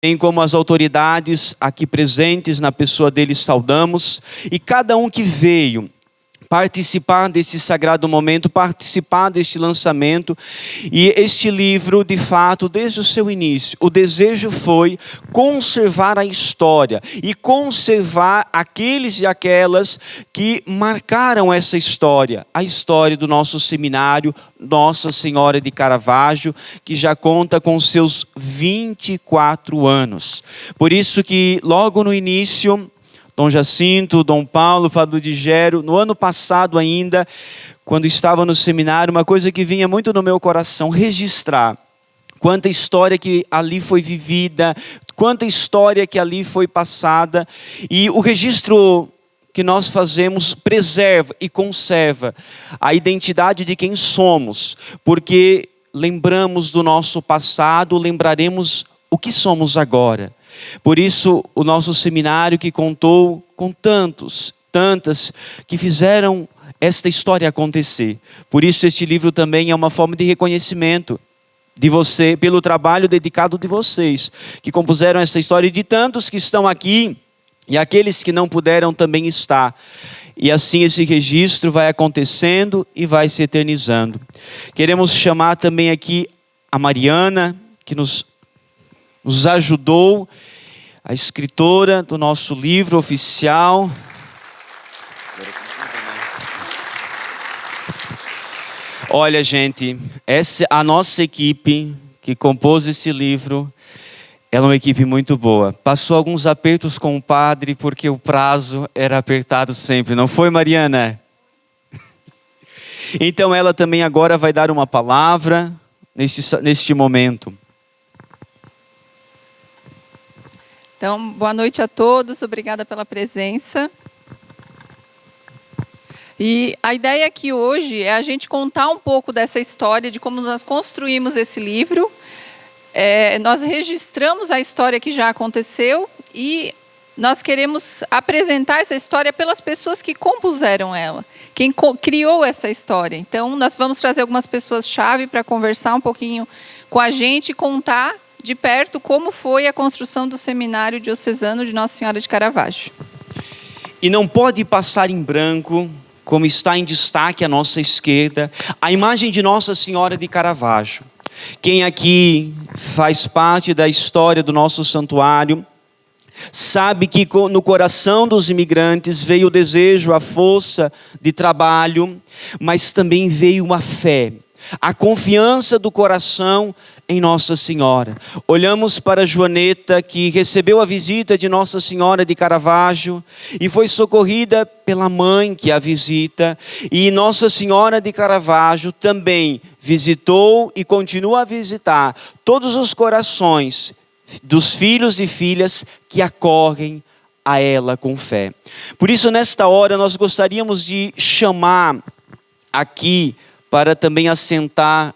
Bem como as autoridades aqui presentes, na pessoa deles saudamos, e cada um que veio participar desse sagrado momento, participar deste lançamento. E este livro, de fato, desde o seu início, o desejo foi conservar a história e conservar aqueles e aquelas que marcaram essa história, a história do nosso seminário Nossa Senhora de Caravaggio, que já conta com seus 24 anos. Por isso que logo no início, Dom Jacinto, Dom Paulo, Padre Digério, no ano passado ainda, quando estava no seminário, uma coisa que vinha muito no meu coração, registrar quanta história que ali foi vivida, quanta história que ali foi passada, e o registro que nós fazemos preserva e conserva a identidade de quem somos, porque lembramos do nosso passado, lembraremos o que somos agora. Por isso, o nosso seminário que contou com tantas que fizeram esta história acontecer. Por isso, este livro também é uma forma de reconhecimento de você, pelo trabalho dedicado de vocês, que compuseram essa história, e de tantos que estão aqui, e aqueles que não puderam também estar. E assim esse registro vai acontecendo e vai se eternizando. Queremos chamar também aqui a Mariana, que nos ajudou, a escritora do nosso livro oficial. Olha, gente, a nossa equipe que compôs esse livro, ela é uma equipe muito boa. Passou alguns apertos com o padre, porque o prazo era apertado sempre, não foi, Mariana? Então ela também agora vai dar uma palavra neste momento. Então, boa noite a todos, obrigada pela presença. E a ideia aqui hoje é a gente contar um pouco dessa história, de como nós construímos esse livro. Nós registramos a história que já aconteceu e nós queremos apresentar essa história pelas pessoas que compuseram ela, quem criou essa história. Então, nós vamos trazer algumas pessoas-chave para conversar um pouquinho com a gente e contar de perto como foi a construção do Seminário Diocesano de Nossa Senhora de Caravaggio. E não pode passar em branco, como está em destaque à nossa esquerda, a imagem de Nossa Senhora de Caravaggio. Quem aqui faz parte da história do nosso santuário, sabe que no coração dos imigrantes veio o desejo, a força de trabalho, mas também veio uma fé, a confiança do coração em Nossa Senhora. Olhamos para Joaneta, que recebeu a visita de Nossa Senhora de Caravaggio e foi socorrida pela mãe que a visita. E Nossa Senhora de Caravaggio também visitou e continua a visitar todos os corações dos filhos e filhas que acorrem a ela com fé. Por isso, nesta hora, nós gostaríamos de chamar aqui para também assentar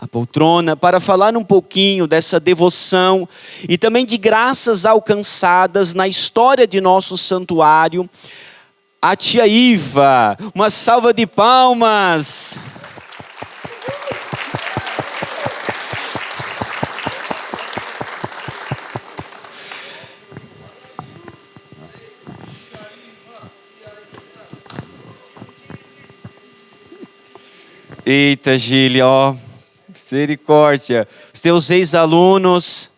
a poltrona, para falar um pouquinho dessa devoção e também de graças alcançadas na história de nosso santuário, a tia Iva. Uma salva de palmas. Eita, Gília, ó, misericórdia. Os teus ex-alunos.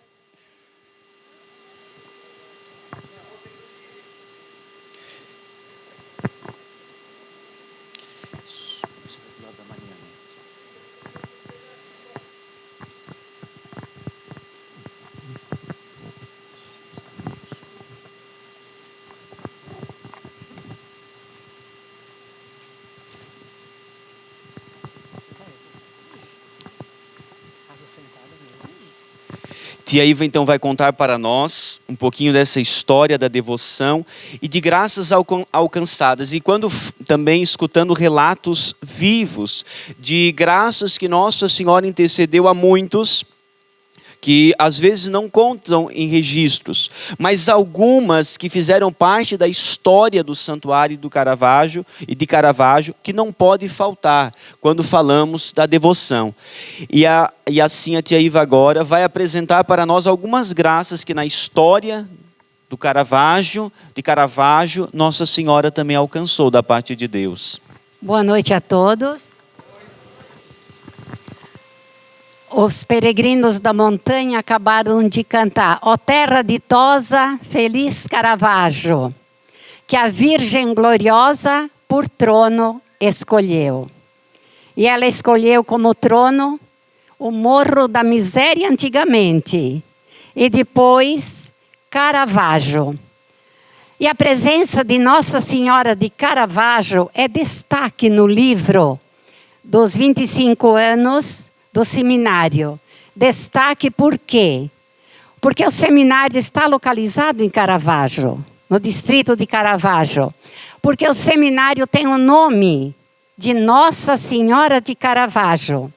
Tia Iva então vai contar para nós um pouquinho dessa história da devoção e de graças alcançadas. E quando também escutando relatos vivos de graças que Nossa Senhora intercedeu a muitos, que às vezes não contam em registros, mas algumas que fizeram parte da história do Santuário do Caravaggio e de Caravaggio, que não pode faltar quando falamos da devoção. E assim a tia Iva agora vai apresentar para nós algumas graças que na história de Caravaggio, Nossa Senhora também alcançou da parte de Deus. Boa noite a todos. Os peregrinos da montanha acabaram de cantar: ó terra ditosa, feliz Caravaggio, que a Virgem gloriosa por trono escolheu. E ela escolheu como trono o Morro da Miséria antigamente, e depois Caravaggio. E a presença de Nossa Senhora de Caravaggio é destaque no livro dos 25 anos do seminário. Destaque por quê? Porque o seminário está localizado em Caravaggio, no distrito de Caravaggio. Porque o seminário tem o nome de Nossa Senhora de Caravaggio.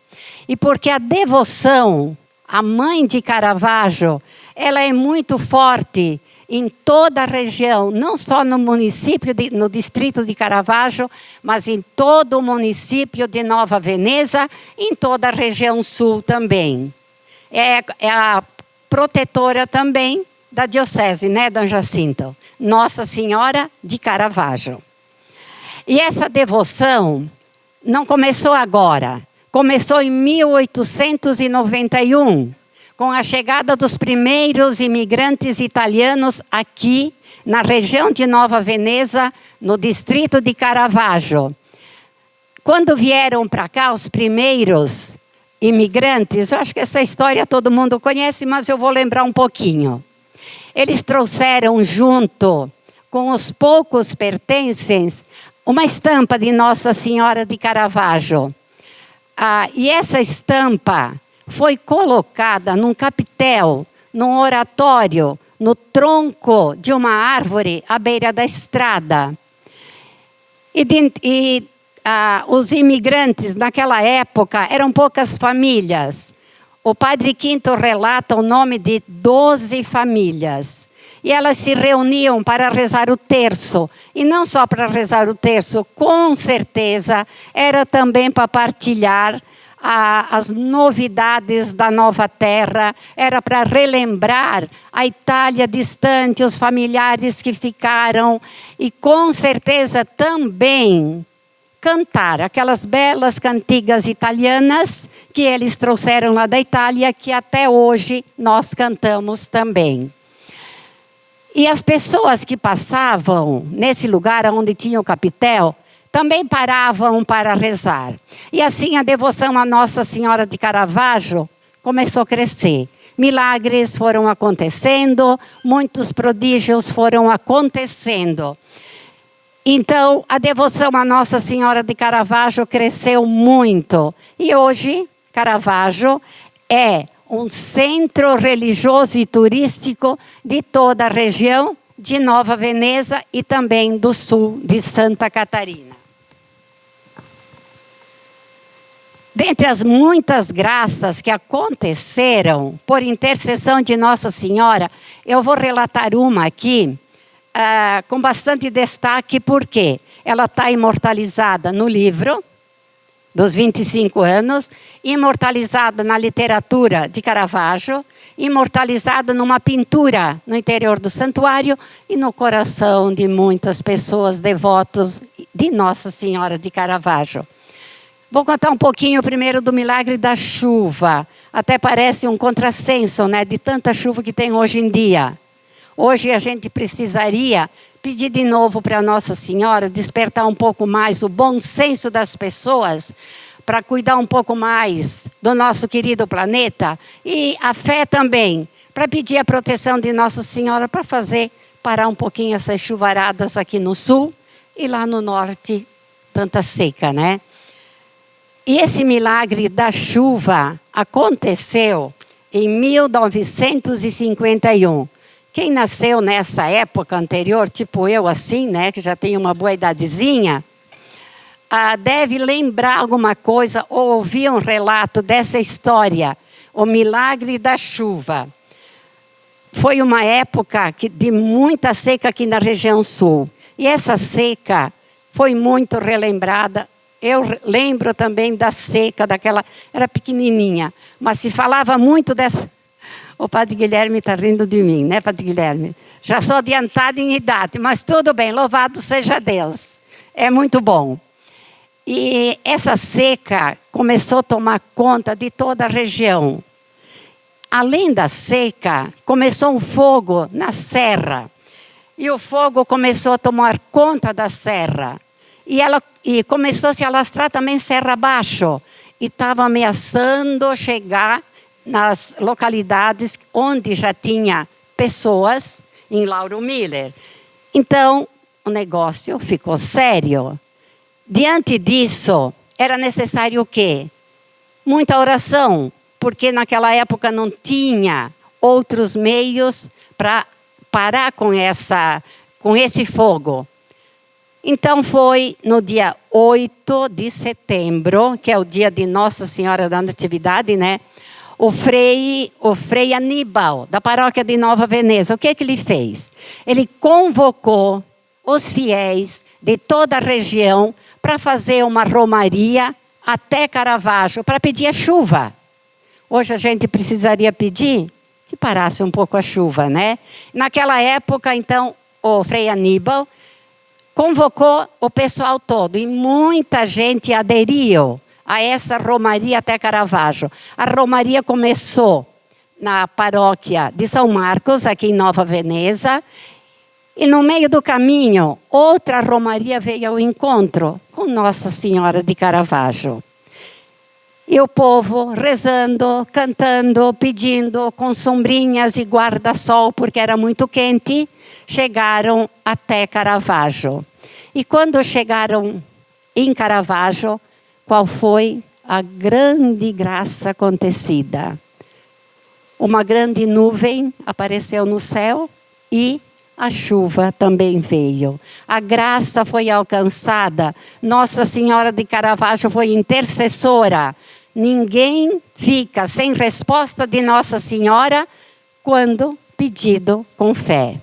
E porque a devoção à mãe de Caravaggio, ela é muito forte em toda a região, não só no município, no distrito de Caravaggio, mas em todo o município de Nova Veneza, em toda a região sul também. É a protetora também da diocese, né, Dom Jacinto? Nossa Senhora de Caravaggio. E essa devoção não começou agora, começou em 1891, com a chegada dos primeiros imigrantes italianos aqui na região de Nova Veneza, no distrito de Caravaggio. Quando vieram para cá os primeiros imigrantes, eu acho que essa história todo mundo conhece, mas eu vou lembrar um pouquinho. Eles trouxeram junto com os poucos pertences uma estampa de Nossa Senhora de Caravaggio. E essa estampa foi colocada num capitel, num oratório, no tronco de uma árvore à beira da estrada. Os imigrantes naquela época eram poucas famílias. O Padre Quinto relata o nome de 12 famílias. E elas se reuniam para rezar o terço. E não só para rezar o terço, com certeza era também para partilhar as novidades da nova terra, era para relembrar a Itália distante, os familiares que ficaram, e com certeza também cantar aquelas belas cantigas italianas que eles trouxeram lá da Itália, que até hoje nós cantamos também. E as pessoas que passavam nesse lugar onde tinha o capitel, também paravam para rezar. E assim a devoção a Nossa Senhora de Caravaggio começou a crescer. Milagres foram acontecendo, muitos prodígios foram acontecendo. Então, a devoção a Nossa Senhora de Caravaggio cresceu muito. E hoje, Caravaggio é um centro religioso e turístico de toda a região de Nova Veneza e também do sul de Santa Catarina. Dentre as muitas graças que aconteceram por intercessão de Nossa Senhora, eu vou relatar uma aqui com bastante destaque, porque ela está imortalizada no livro dos 25 anos, imortalizada na literatura de Caravaggio, imortalizada numa pintura no interior do santuário e no coração de muitas pessoas devotas de Nossa Senhora de Caravaggio. Vou contar um pouquinho primeiro do milagre da chuva. Até parece um contrassenso, né, de tanta chuva que tem hoje em dia. Hoje a gente precisaria pedir de novo para Nossa Senhora despertar um pouco mais o bom senso das pessoas para cuidar um pouco mais do nosso querido planeta, e a fé também, para pedir a proteção de Nossa Senhora para fazer parar um pouquinho essas chuvaradas aqui no sul e lá no norte, tanta seca, né? E esse milagre da chuva aconteceu em 1951. Quem nasceu nessa época anterior, tipo eu assim, né, que já tenho uma boa idadezinha, deve lembrar alguma coisa ou ouvir um relato dessa história. o milagre da chuva. Foi uma época de muita seca aqui na região sul. E essa seca foi muito relembrada. Eu lembro também da seca, era pequenininha, mas se falava muito dessa... O Padre Guilherme está rindo de mim, né, Padre Guilherme? Já sou adiantado em idade, mas tudo bem, louvado seja Deus. É muito bom. E essa seca começou a tomar conta de toda a região. Além da seca, começou um fogo na serra. E o fogo começou a tomar conta da serra. E começou a se alastrar também serra abaixo. E estava ameaçando chegar nas localidades onde já tinha pessoas, em Lauro Miller. Então, o negócio ficou sério. Diante disso, era necessário o quê? Muita oração, porque naquela época não tinha outros meios para parar com esse fogo. Então foi no dia 8 de setembro, que é o dia de Nossa Senhora da Natividade, né? O frei Aníbal, da paróquia de Nova Veneza, o que ele fez? Ele convocou os fiéis de toda a região para fazer uma romaria até Caravaggio, para pedir a chuva. Hoje a gente precisaria pedir que parasse um pouco a chuva, né? Naquela época, então, o frei Aníbal convocou o pessoal todo e muita gente aderiu a essa romaria até Caravaggio. A romaria começou na paróquia de São Marcos, aqui em Nova Veneza, e no meio do caminho, outra romaria veio ao encontro com Nossa Senhora de Caravaggio. E o povo rezando, cantando, pedindo, com sombrinhas e guarda-sol, porque era muito quente, chegaram até Caravaggio. E quando chegaram em Caravaggio, qual foi a grande graça acontecida? Uma grande nuvem apareceu no céu e a chuva também veio. A graça foi alcançada. Nossa Senhora de Caravaggio foi intercessora. Ninguém fica sem resposta de Nossa Senhora quando pedido com fé.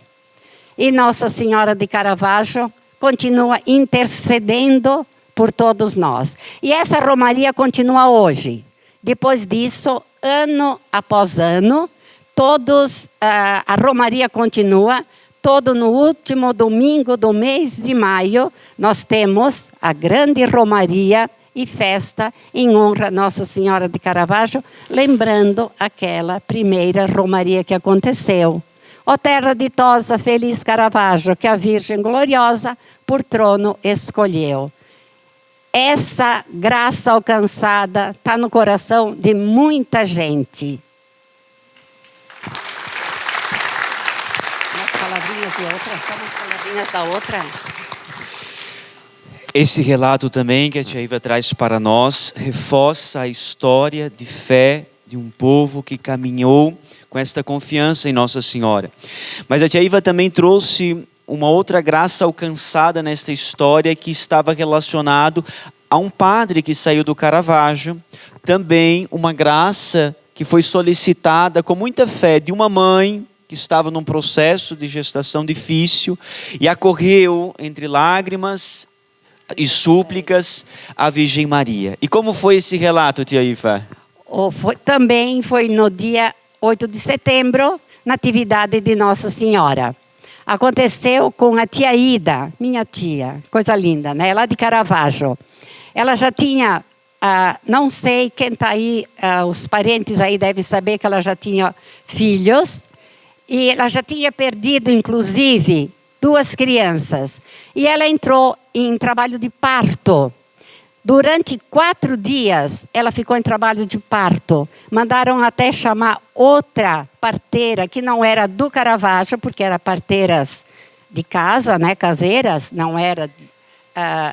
E Nossa Senhora de Caravaggio continua intercedendo por todos nós. E essa romaria continua hoje. Depois disso, ano após ano, a romaria continua. Todo no último domingo do mês de maio, nós temos a grande romaria e festa em honra a Nossa Senhora de Caravaggio, lembrando aquela primeira romaria que aconteceu. Ó terra ditosa, feliz Caravaggio, que a Virgem gloriosa por trono escolheu. Essa graça alcançada está no coração de muita gente. Umas palavrinhas de outra, só umas palavrinhas da outra. Esse relato também que a tia Iva traz para nós reforça a história de fé de um povo que caminhou com esta confiança em Nossa Senhora. Mas a tia Iva também trouxe uma outra graça alcançada nesta história que estava relacionado a um padre que saiu do Caravaggio. Também uma graça que foi solicitada com muita fé de uma mãe que estava num processo de gestação difícil e acorreu entre lágrimas e súplicas à Virgem Maria. E como foi esse relato, tia Iva? Também foi no dia 8 de setembro, natividade de Nossa Senhora. Aconteceu com a tia Ida, minha tia, coisa linda, né? Lá de Caravaggio. Ela já tinha, não sei quem está aí, os parentes aí devem saber que ela já tinha filhos. E ela já tinha perdido, inclusive, 2 crianças. E ela entrou em trabalho de parto. Durante 4 dias, ela ficou em trabalho de parto. Mandaram até chamar outra parteira, que não era do Caravaggio, porque eram parteiras de casa, né, caseiras. Não era,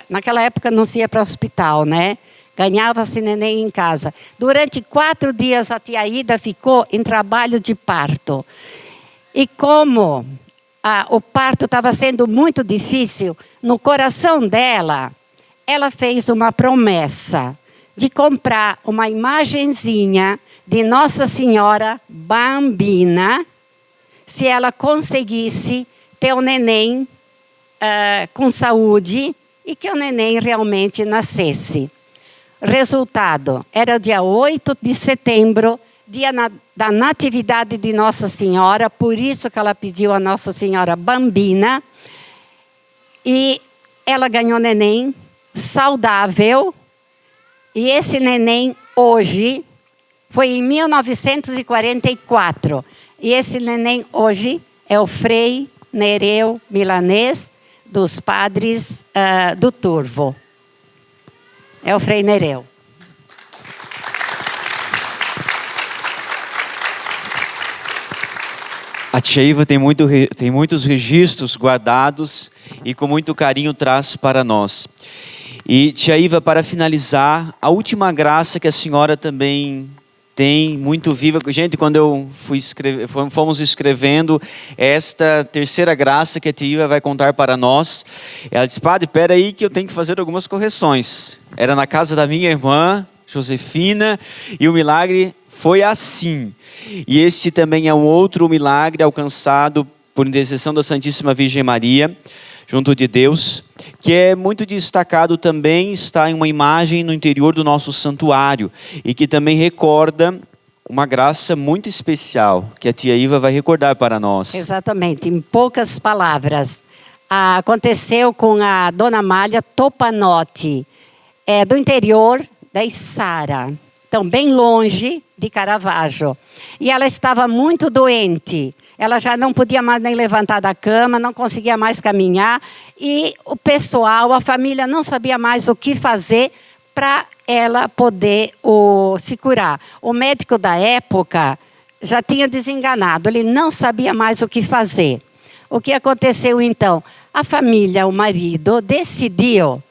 naquela época não se ia para o hospital, né? Ganhava-se neném em casa. Durante 4 dias, a tia Ida ficou em trabalho de parto. E como o parto estava sendo muito difícil, no coração dela, ela fez uma promessa de comprar uma imagenzinha de Nossa Senhora Bambina, se ela conseguisse ter um neném com saúde e que o neném realmente nascesse. Resultado, era dia 8 de setembro, dia da Natividade de Nossa Senhora, por isso que ela pediu a Nossa Senhora Bambina. E ela ganhou neném saudável. E esse neném hoje, foi em 1944. E esse neném hoje é o Frei Nereu Milanês, dos padres do Turvo. É o Frei Nereu. A tia Iva tem muitos registros guardados e com muito carinho traz para nós. E tia Iva, para finalizar, a última graça que a senhora também tem, muito viva. Gente, quando eu fomos escrevendo esta terceira graça que a tia Iva vai contar para nós, ela disse: padre, espera aí que eu tenho que fazer algumas correções. Era na casa da minha irmã, Josefina, e o milagre foi assim. E este também é um outro milagre alcançado por intercessão da Santíssima Virgem Maria, junto de Deus, que é muito destacado também, está em uma imagem no interior do nosso santuário, e que também recorda uma graça muito especial, que a tia Iva vai recordar para nós. Exatamente, em poucas palavras. Aconteceu com a dona Amália Topanotti, do interior da Içara, então bem longe de Caravaggio. E ela estava muito doente. Ela já não podia mais nem levantar da cama, não conseguia mais caminhar. E o pessoal, a família não sabia mais o que fazer para ela poder se curar. O médico da época já tinha desenganado, ele não sabia mais o que fazer. O que aconteceu então? A família, o marido, decidiu.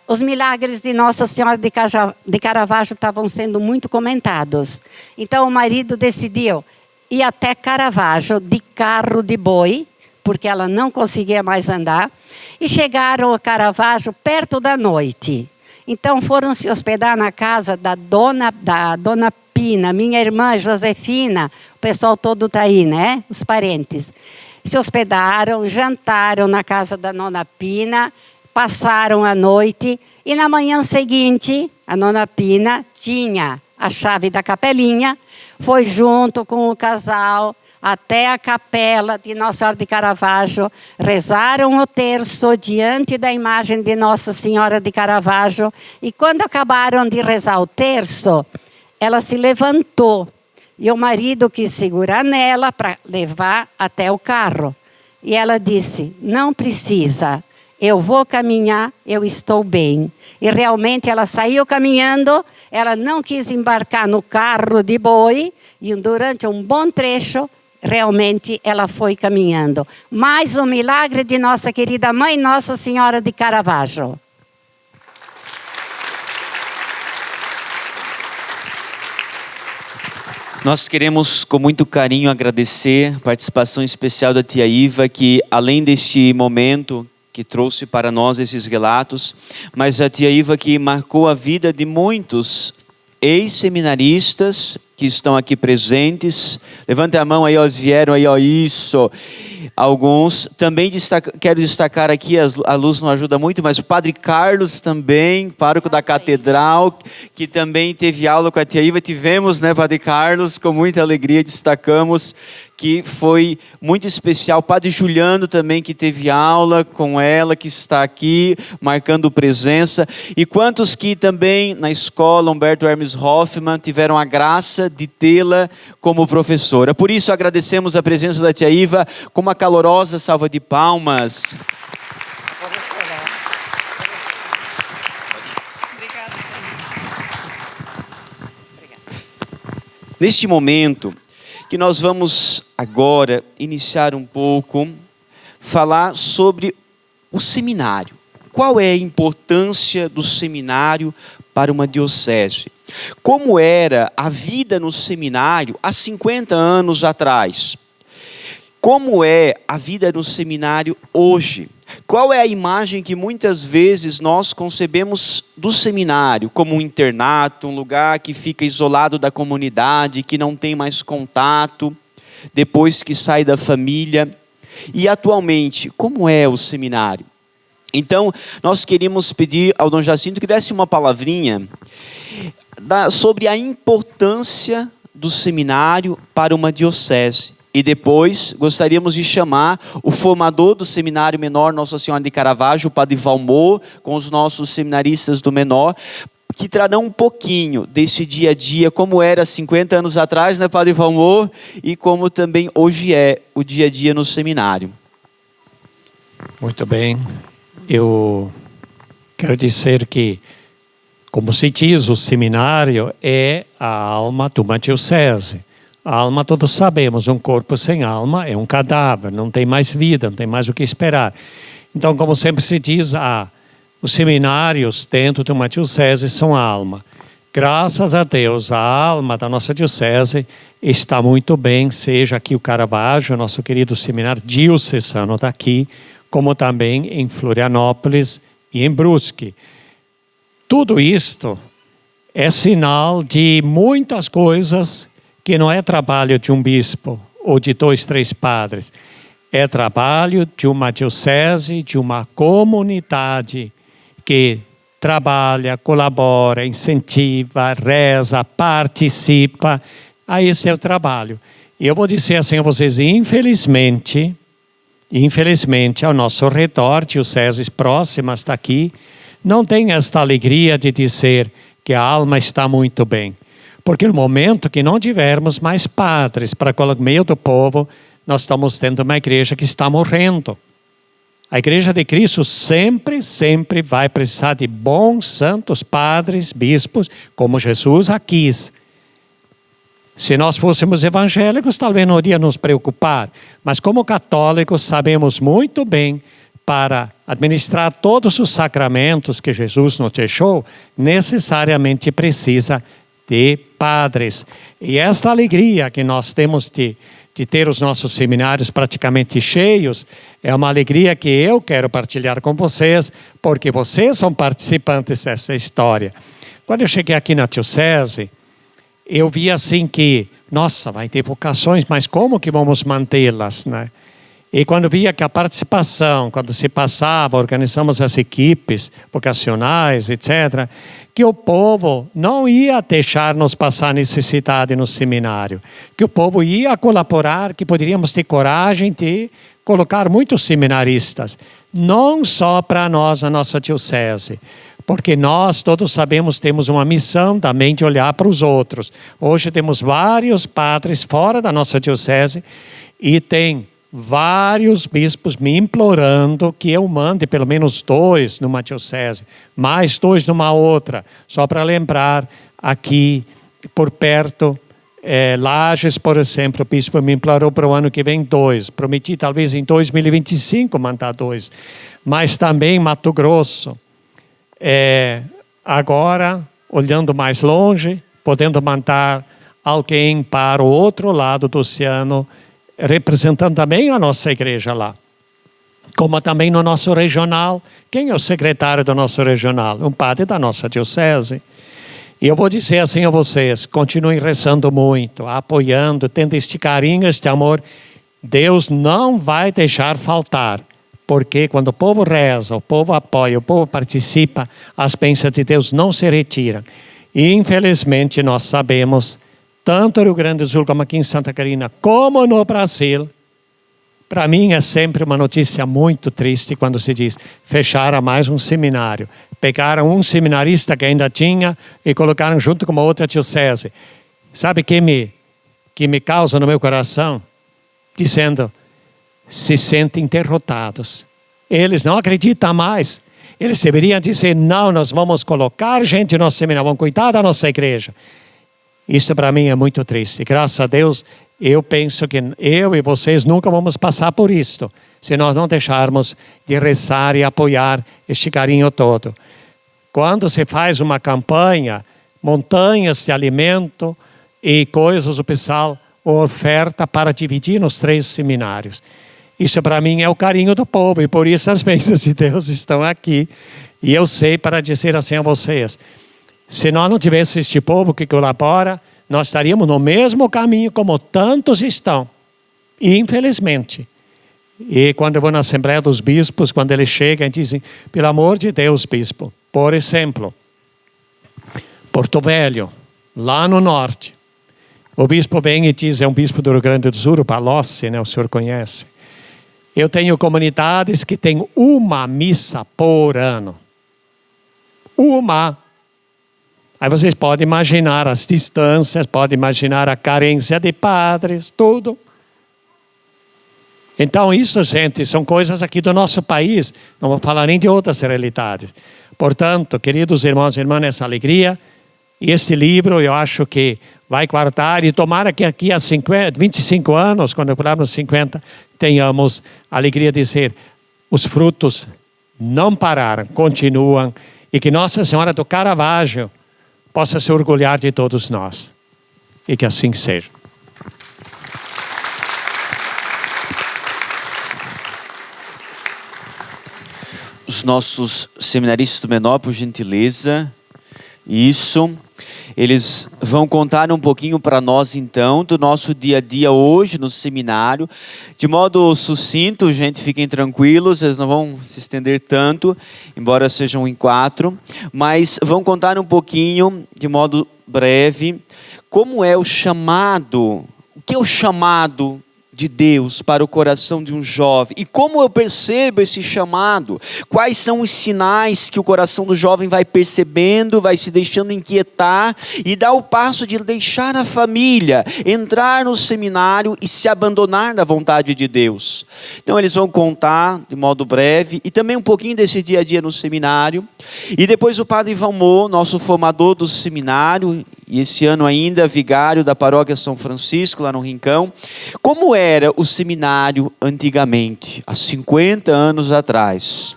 Os milagres de Nossa Senhora de Caravaggio estavam sendo muito comentados. Então o marido decidiu ir até Caravaggio de carro de boi, porque ela não conseguia mais andar, e chegaram a Caravaggio perto da noite. Então foram se hospedar na casa da dona Pina, minha irmã Josefina, o pessoal todo está aí, né? Os parentes. Se hospedaram, jantaram na casa da nona Pina, passaram a noite e na manhã seguinte, a nona Pina tinha a chave da capelinha, foi junto com o casal até a capela de Nossa Senhora de Caravaggio, rezaram o terço diante da imagem de Nossa Senhora de Caravaggio e quando acabaram de rezar o terço, ela se levantou e o marido quis segurar nela para levar até o carro. E ela disse: não precisa, eu vou caminhar, eu estou bem. E realmente ela saiu caminhando, ela não quis embarcar no carro de boi, e durante um bom trecho, realmente ela foi caminhando. Mais um milagre de nossa querida mãe, Nossa Senhora de Caravaggio. Nós queremos com muito carinho agradecer a participação especial da tia Iva, que além deste momento que trouxe para nós esses relatos, mas a tia Iva que marcou a vida de muitos ex-seminaristas que estão aqui presentes. Levante a mão aí, ó, eles vieram aí, ó, isso. Alguns. Também quero destacar aqui, a luz não ajuda muito, mas o Padre Carlos também, pároco da Catedral, que também teve aula com a tia Iva. Tivemos, né, Padre Carlos, com muita alegria, destacamos que foi muito especial. Padre Juliano também, que teve aula com ela, que está aqui, marcando presença. E quantos que também na escola Humberto Hermes Hoffmann tiveram a graça de tê-la como professora. Por isso agradecemos a presença da tia Iva com uma calorosa salva de palmas. Obrigada, Neste momento que nós vamos agora iniciar um pouco, falar sobre o seminário. Qual é a importância do seminário para uma diocese? Como era a vida no seminário há 50 anos atrás? Como é a vida no seminário hoje? qual é a imagem que muitas vezes nós concebemos do seminário? Como um internato, um lugar que fica isolado da comunidade, que não tem mais contato, depois que sai da família. E atualmente, como é o seminário? Então, nós queríamos pedir ao Dom Jacinto que desse uma palavrinha sobre a importância do seminário para uma diocese. E depois gostaríamos de chamar o formador do Seminário Menor Nossa Senhora de Caravaggio, o Padre Valmor, com os nossos seminaristas do Menor, que trarão um pouquinho desse dia a dia, como era 50 anos atrás, né, Padre Valmor? E como também hoje é o dia a dia no seminário. Muito bem. Eu quero dizer que, como se diz, o seminário é a alma de uma diocese. A alma, todos sabemos, um corpo sem alma é um cadáver, não tem mais vida, não tem mais o que esperar. Então, como sempre se diz, os seminários dentro de uma diocese são a alma. Graças a Deus, a alma da nossa diocese está muito bem, seja aqui o Caravaggio, nosso querido seminário diocesano daqui, como também em Florianópolis e em Brusque. Tudo isto é sinal de muitas coisas que não é trabalho de um bispo ou de 2, 3 padres. É trabalho de uma diocese, de uma comunidade que trabalha, colabora, incentiva, reza, participa. Esse é o trabalho. E eu vou dizer assim a vocês, infelizmente, ao nosso redor, dioceses próximas daqui, não tem esta alegria de dizer que a alma está muito bem. Porque no momento que não tivermos mais padres para colocar no meio do povo, nós estamos tendo uma igreja que está morrendo. A igreja de Cristo sempre vai precisar de bons, santos padres, bispos, como Jesus a quis. Se nós fôssemos evangélicos, talvez não iria nos preocupar. Mas como católicos, sabemos muito bem, para administrar todos os sacramentos que Jesus nos deixou, necessariamente precisa de padres. E esta alegria que nós temos de ter os nossos seminários praticamente cheios, é uma alegria que eu quero partilhar com vocês, porque vocês são participantes dessa história. Quando eu cheguei aqui na diocese, eu vi assim que, nossa, vai ter vocações, mas como que vamos mantê-las, né? E quando via que a participação, quando se passava, organizamos as equipes vocacionais, etc., que o povo não ia deixar-nos passar necessidade no seminário, que o povo ia colaborar, que poderíamos ter coragem de colocar muitos seminaristas, não só para nós, a nossa diocese, porque nós todos sabemos, temos uma missão também de olhar para os outros. Hoje temos vários padres fora da nossa diocese e tem vários bispos me implorando que eu mande pelo menos 2 numa diocese, mais 2 numa outra. Só para lembrar, aqui por perto, Lages, por exemplo, o bispo me implorou para o ano que vem 2. Prometi talvez em 2025 mandar 2. Mas também Mato Grosso. Agora, olhando mais longe, podendo mandar alguém para o outro lado do oceano, representando também a nossa igreja lá. Como também no nosso regional. Quem é o secretário do nosso regional? Um padre da nossa diocese. E eu vou dizer assim a vocês, continuem rezando muito, apoiando, tendo este carinho, este amor. Deus não vai deixar faltar. Porque quando o povo reza, o povo apoia, o povo participa, as bênçãos de Deus não se retiram. E infelizmente nós sabemos, tanto no Rio Grande do Sul como aqui em Santa Catarina, como no Brasil, para mim é sempre uma notícia muito triste quando se diz, fecharam mais um seminário. Pegaram um seminarista que ainda tinha e colocaram junto com uma outra diocese. Sabe o que me causa no meu coração? Dizendo, se sentem derrotados. Eles não acreditam mais. Eles deveriam dizer, não, nós vamos colocar gente no nosso seminário, vamos cuidar da nossa igreja. Isso para mim é muito triste. Graças a Deus, eu penso que eu e vocês nunca vamos passar por isto, se nós não deixarmos de rezar e apoiar este carinho todo. Quando se faz uma campanha, montanhas de alimento e coisas, o pessoal oferta para dividir nos 3 seminários. Isso para mim é o carinho do povo, e por isso as bênçãos de Deus estão aqui. E eu sei para dizer assim a vocês, se nós não tivéssemos este povo que colabora, nós estaríamos no mesmo caminho como tantos estão. E infelizmente. E quando eu vou na Assembleia dos Bispos, quando eles chegam e dizem, pelo amor de Deus, bispo, por exemplo, Porto Velho, lá no norte, o bispo vem e diz, é um bispo do Rio Grande do Sul, o Palocci, né, o senhor conhece. Eu tenho comunidades que têm uma missa por ano. Uma. Aí vocês podem imaginar as distâncias, podem imaginar a carência de padres, tudo. Então isso, gente, são coisas aqui do nosso país. Não vou falar nem de outras realidades. Portanto, queridos irmãos e irmãs, essa alegria. E este livro eu acho que vai guardar, e tomara que aqui a 25 anos, quando pularmos 50, tenhamos a alegria de dizer, os frutos não pararam, continuam, e que Nossa Senhora do Caravaggio possa se orgulhar de todos nós. E que assim seja. Os nossos seminaristas do Menor, por gentileza. Isso. Eles vão contar um pouquinho para nós, então, do nosso dia a dia hoje no seminário. De modo sucinto, gente, fiquem tranquilos, eles não vão se estender tanto, embora sejam em 4. Mas vão contar um pouquinho, de modo breve, como é o chamado, o que é o chamado de Deus para o coração de um jovem. E como eu percebo esse chamado? Quais são os sinais que o coração do jovem vai percebendo, vai se deixando inquietar e dá o passo de deixar a família, entrar no seminário e se abandonar da vontade de Deus. Então eles vão contar de modo breve e também um pouquinho desse dia a dia no seminário. E depois o padre Valmor, nosso formador do seminário, e esse ano ainda vigário da paróquia São Francisco, lá no Rincão. Como era o seminário antigamente, há 50 anos atrás?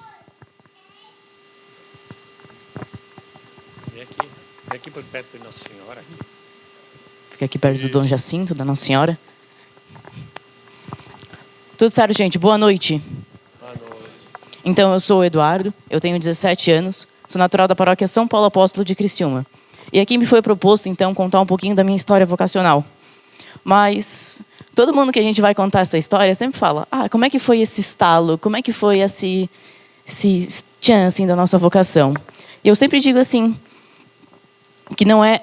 Vem aqui por perto de Nossa Senhora. Fica aqui perto do Dom Jacinto, da Nossa Senhora. Tudo certo, gente? Boa noite. Boa noite. Então, eu sou o Eduardo, eu tenho 17 anos, sou natural da paróquia São Paulo Apóstolo de Criciúma. E aqui me foi proposto, então, contar um pouquinho da minha história vocacional. Mas todo mundo que a gente vai contar essa história sempre fala, como é que foi esse estalo? Como é que foi esse tchan, assim, da nossa vocação? E eu sempre digo assim, que não é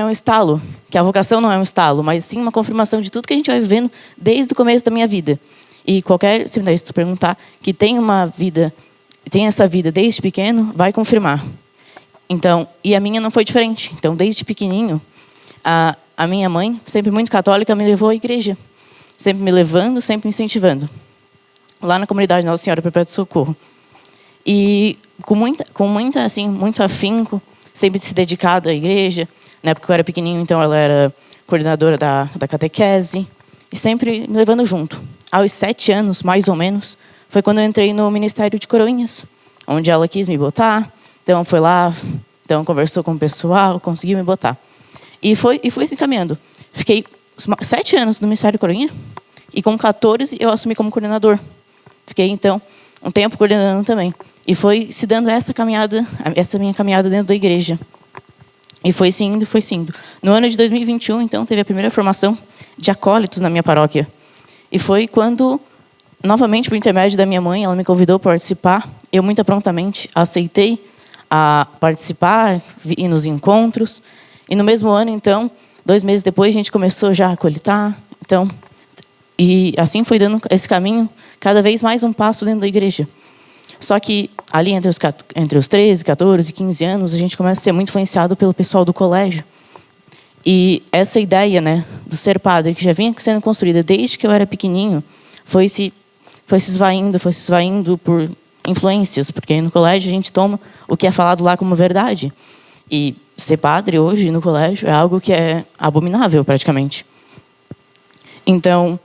um estalo, que a vocação não é um estalo, mas sim uma confirmação de tudo que a gente vai vivendo desde o começo da minha vida. E qualquer seminarista perguntar que tem essa vida desde pequeno, vai confirmar. Então, e a minha não foi diferente. Então, desde pequenininho, a minha mãe, sempre muito católica, me levou à igreja. Sempre me levando, sempre me incentivando. Lá na comunidade Nossa Senhora Perpétuo Socorro. E com muito afinco, sempre se dedicado à igreja. Na época que eu era pequenininho, então ela era coordenadora da catequese. E sempre me levando junto. Aos 7 anos, mais ou menos, foi quando eu entrei no Ministério de Coroinhas, onde ela quis me botar. Então, foi lá, conversou com o pessoal, conseguiu me botar. E foi se encaminhando. Fiquei 7 anos no Ministério de Coroinha e com 14 eu assumi como coordenador. Fiquei, então, um tempo coordenando também. E foi se dando essa minha caminhada dentro da igreja. E foi se indo, foi se indo. No ano de 2021, então, teve a primeira formação de acólitos na minha paróquia. E foi quando, novamente, por intermédio da minha mãe, ela me convidou para participar. Eu, muito prontamente, aceitei a participar, ir nos encontros. E no mesmo ano, então, 2 meses depois, a gente começou já a acolitar. Então, e assim foi dando esse caminho, cada vez mais um passo dentro da igreja. Só que ali entre os 13, 14, 15 anos, a gente começa a ser muito influenciado pelo pessoal do colégio. E essa ideia, né, do ser padre, que já vinha sendo construída desde que eu era pequenininho, foi se esvaindo por influências, porque no colégio a gente toma o que é falado lá como verdade. E ser padre hoje no colégio é algo que é abominável, praticamente. Então,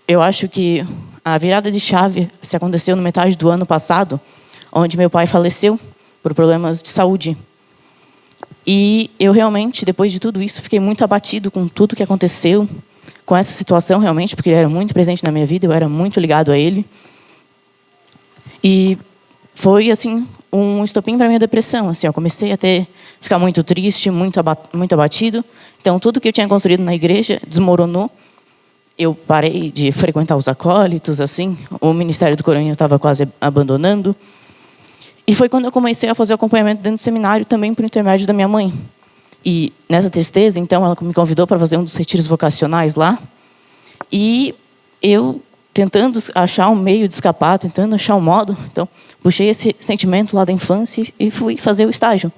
eu acho que a virada de chave se aconteceu no metade do ano passado, onde meu pai faleceu por problemas de saúde. E eu realmente, depois de tudo isso, fiquei muito abatido com tudo que aconteceu, com essa situação realmente, porque ele era muito presente na minha vida, eu era muito ligado a ele. E foi assim um estopim para minha depressão. Assim, eu comecei a ficar muito triste, muito abatido. Então tudo que eu tinha construído na igreja desmoronou. Eu parei de frequentar os acólitos, assim. O ministério do Coroinha eu estava quase abandonando. E foi quando eu comecei a fazer acompanhamento dentro do seminário, também por intermédio da minha mãe. E nessa tristeza, então, ela me convidou para fazer um dos retiros vocacionais lá. E eu, tentando achar um meio de escapar, tentando achar um modo, então, puxei esse sentimento lá da infância e fui fazer o estágio.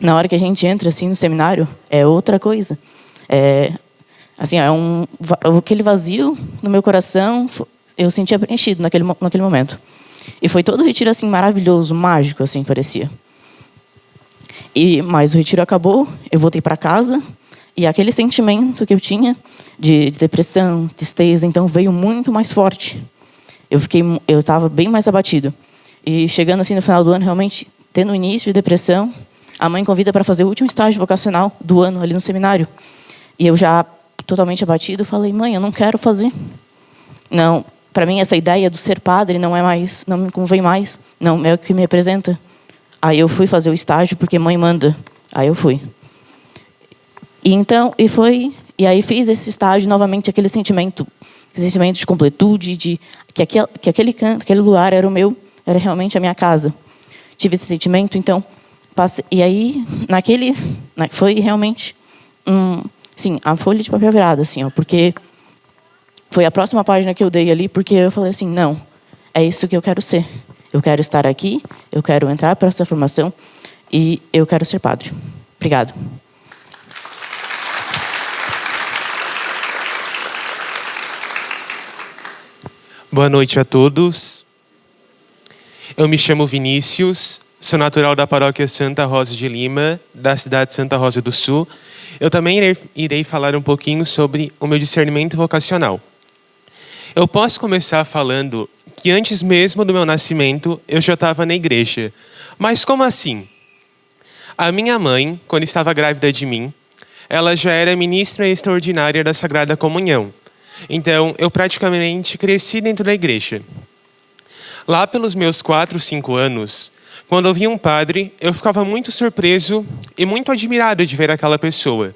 Na hora que a gente entra assim no seminário, é outra coisa. Assim, aquele vazio no meu coração, eu sentia preenchido naquele momento. E foi todo o retiro assim maravilhoso, mágico, assim parecia. Mas o retiro acabou, eu voltei para casa e aquele sentimento que eu tinha de depressão, tristeza, então veio muito mais forte. Eu estava bem mais abatido. E chegando assim no final do ano, realmente tendo o início de depressão, a mãe convida para fazer o último estágio vocacional do ano ali no seminário. E eu já totalmente abatido, falei: mãe, eu não quero fazer. Não, para mim essa ideia do ser padre não me convém mais, não é o que me representa. Aí eu fui fazer o estágio porque mãe manda. Aí eu fui. E aí fiz esse estágio novamente, aquele sentimento de completude, de que aquele canto, aquele lugar era o meu, era realmente a minha casa. Tive esse sentimento, então passei, e aí foi realmente sim, a folha de papel virada, assim, ó, porque foi a próxima página que eu dei ali, porque eu falei assim: não, é isso que eu quero ser. Eu quero estar aqui, eu quero entrar para essa formação e eu quero ser padre. Obrigado. Boa noite a todos. Eu me chamo Vinícius, sou natural da paróquia Santa Rosa de Lima, da cidade de Santa Rosa do Sul. Eu também irei falar um pouquinho sobre o meu discernimento vocacional. Eu posso começar falando que antes mesmo do meu nascimento, eu já estava na igreja. Mas como assim? A minha mãe, quando estava grávida de mim, ela já era ministra extraordinária da Sagrada Comunhão. Então, eu praticamente cresci dentro da igreja. Lá pelos meus 4, 5 anos, quando eu via um padre, eu ficava muito surpreso e muito admirado de ver aquela pessoa.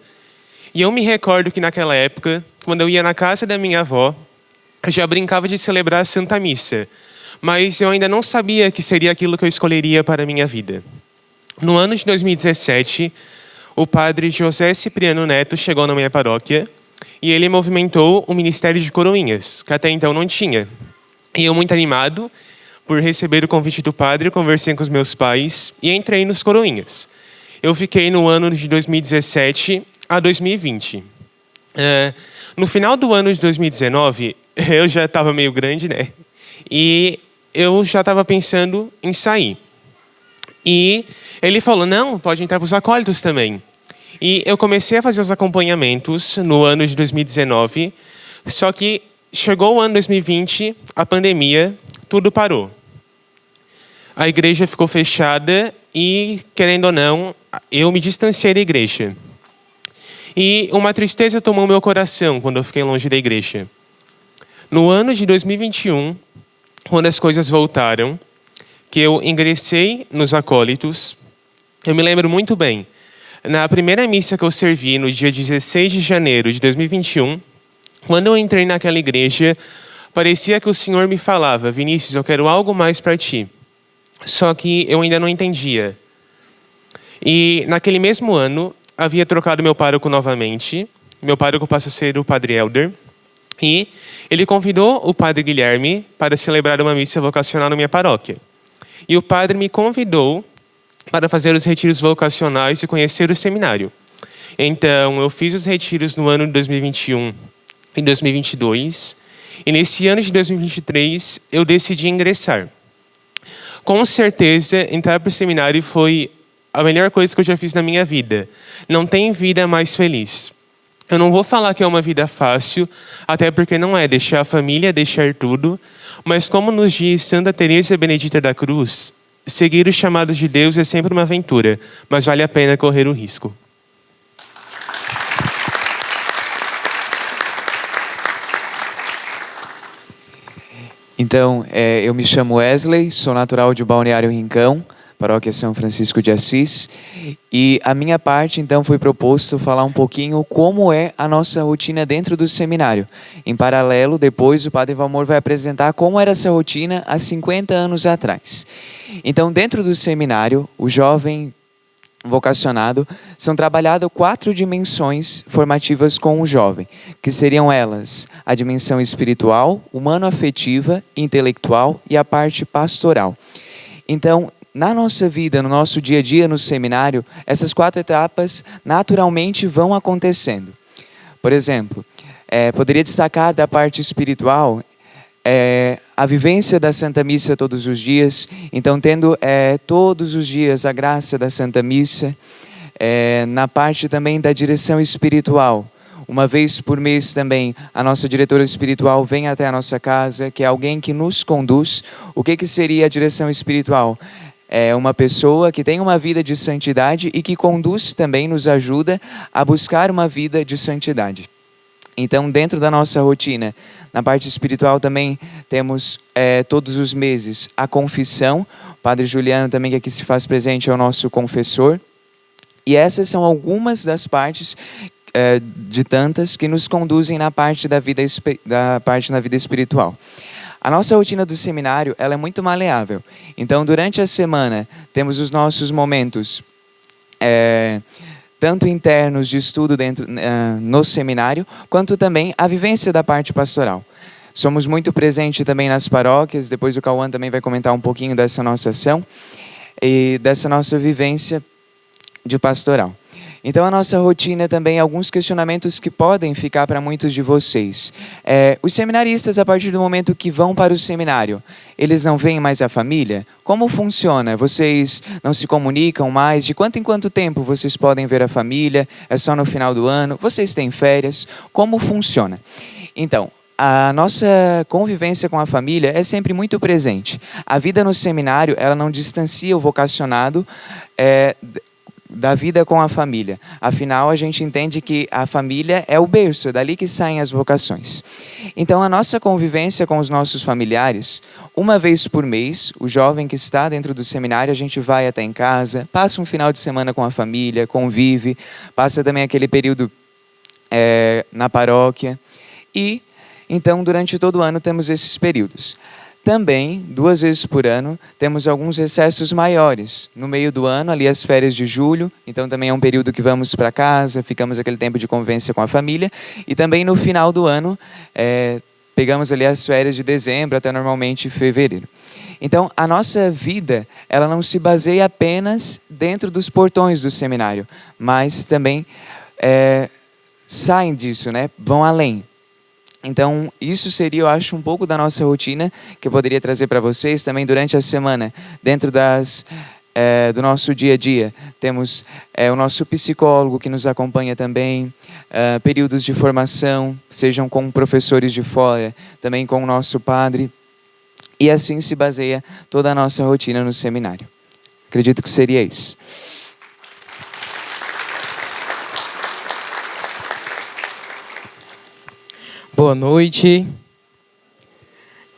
E eu me recordo que naquela época, quando eu ia na casa da minha avó, eu já brincava de celebrar a Santa Missa, mas eu ainda não sabia que seria aquilo que eu escolheria para a minha vida. No ano de 2017, o padre José Cipriano Neto chegou na minha paróquia e ele movimentou o Ministério de Coroinhas, que até então não tinha. E eu, muito animado por receber o convite do padre, conversei com os meus pais e entrei nos Coroinhas. Eu fiquei no ano de 2017 a 2020. No final do ano de 2019, eu já estava meio grande, né? E eu já estava pensando em sair. E ele falou: não, pode entrar para os acólitos também. E eu comecei a fazer os acompanhamentos no ano de 2019, só que chegou o ano 2020, a pandemia, tudo parou. A igreja ficou fechada e, querendo ou não, eu me distanciei da igreja. E uma tristeza tomou meu coração quando eu fiquei longe da igreja. No ano de 2021, quando as coisas voltaram, que eu ingressei nos acólitos, eu me lembro muito bem. Na primeira missa que eu servi, no dia 16 de janeiro de 2021, quando eu entrei naquela igreja, parecia que o Senhor me falava: Vinícius, eu quero algo mais para ti. Só que eu ainda não entendia. E naquele mesmo ano, havia trocado meu pároco novamente. Meu pároco passa a ser o Padre Helder. E ele convidou o Padre Guilherme para celebrar uma missa vocacional na minha paróquia. E o padre me convidou para fazer os retiros vocacionais e conhecer o seminário. Então, eu fiz os retiros no ano de 2021 e 2022. E nesse ano de 2023, eu decidi ingressar. Com certeza, entrar para o seminário foi a melhor coisa que eu já fiz na minha vida. Não tem vida mais feliz. Eu não vou falar que é uma vida fácil, até porque não é deixar a família, deixar tudo. Mas como nos diz Santa Teresa Benedita da Cruz, seguir os chamados de Deus é sempre uma aventura, mas vale a pena correr o risco. Então, eu me chamo Wesley, sou natural de Balneário Rincão, paróquia São Francisco de Assis. E a minha parte, então, foi proposto falar um pouquinho como é a nossa rotina dentro do seminário. Em paralelo, depois o Padre Valmor vai apresentar como era essa rotina há 50 anos atrás. Então, dentro do seminário, o jovem vocacionado, são trabalhadas 4 dimensões formativas com o jovem, que seriam elas a dimensão espiritual, humano-afetiva, intelectual e a parte pastoral. Então, na nossa vida, no nosso dia a dia no seminário, essas 4 etapas naturalmente vão acontecendo. Por exemplo, poderia destacar da parte espiritual a vivência da Santa Missa todos os dias, então tendo todos os dias a graça da Santa Missa, na parte também da direção espiritual. Uma vez por mês também a nossa diretora espiritual vem até a nossa casa, que é alguém que nos conduz. O que seria a direção espiritual? É uma pessoa que tem uma vida de santidade e que conduz também, nos ajuda a buscar uma vida de santidade. Então, dentro da nossa rotina, na parte espiritual também temos todos os meses a confissão. O Padre Juliano também, que aqui se faz presente, é o nosso confessor. E essas são algumas das partes de tantas que nos conduzem na parte da vida espiritual. A nossa rotina do seminário ela é muito maleável. Então, durante a semana, temos os nossos momentos tanto internos de estudo no seminário, quanto também a vivência da parte pastoral. Somos muito presentes também nas paróquias, depois o Cauã também vai comentar um pouquinho dessa nossa ação e dessa nossa vivência de pastoral. Então, a nossa rotina também, alguns questionamentos que podem ficar para muitos de vocês. Os seminaristas, a partir do momento que vão para o seminário, eles não veem mais a família? Como funciona? Vocês não se comunicam mais? De quanto em quanto tempo vocês podem ver a família? É só no final do ano? Vocês têm férias? Como funciona? Então, a nossa convivência com a família é sempre muito presente. A vida no seminário, ela não distancia o vocacionado da vida com a família. Afinal, a gente entende que a família é o berço, é dali que saem as vocações. Então, a nossa convivência com os nossos familiares, uma vez por mês, o jovem que está dentro do seminário, a gente vai até em casa, passa um final de semana com a família, convive, passa também aquele período na paróquia. E, então, durante todo o ano, temos esses períodos. Também, 2 vezes por ano, temos alguns recessos maiores. No meio do ano, ali as férias de julho, então também é um período que vamos para casa, ficamos aquele tempo de convivência com a família. E também no final do ano, pegamos ali as férias de dezembro até normalmente fevereiro. Então, a nossa vida, ela não se baseia apenas dentro dos portões do seminário, mas também saem disso, né? Vão além. Então, isso seria, eu acho, um pouco da nossa rotina que eu poderia trazer para vocês também durante a semana. Dentro do nosso dia a dia, temos o nosso psicólogo que nos acompanha também, períodos de formação, sejam com professores de fora, também com o nosso padre. E assim se baseia toda a nossa rotina no seminário. Acredito que seria isso. Boa noite,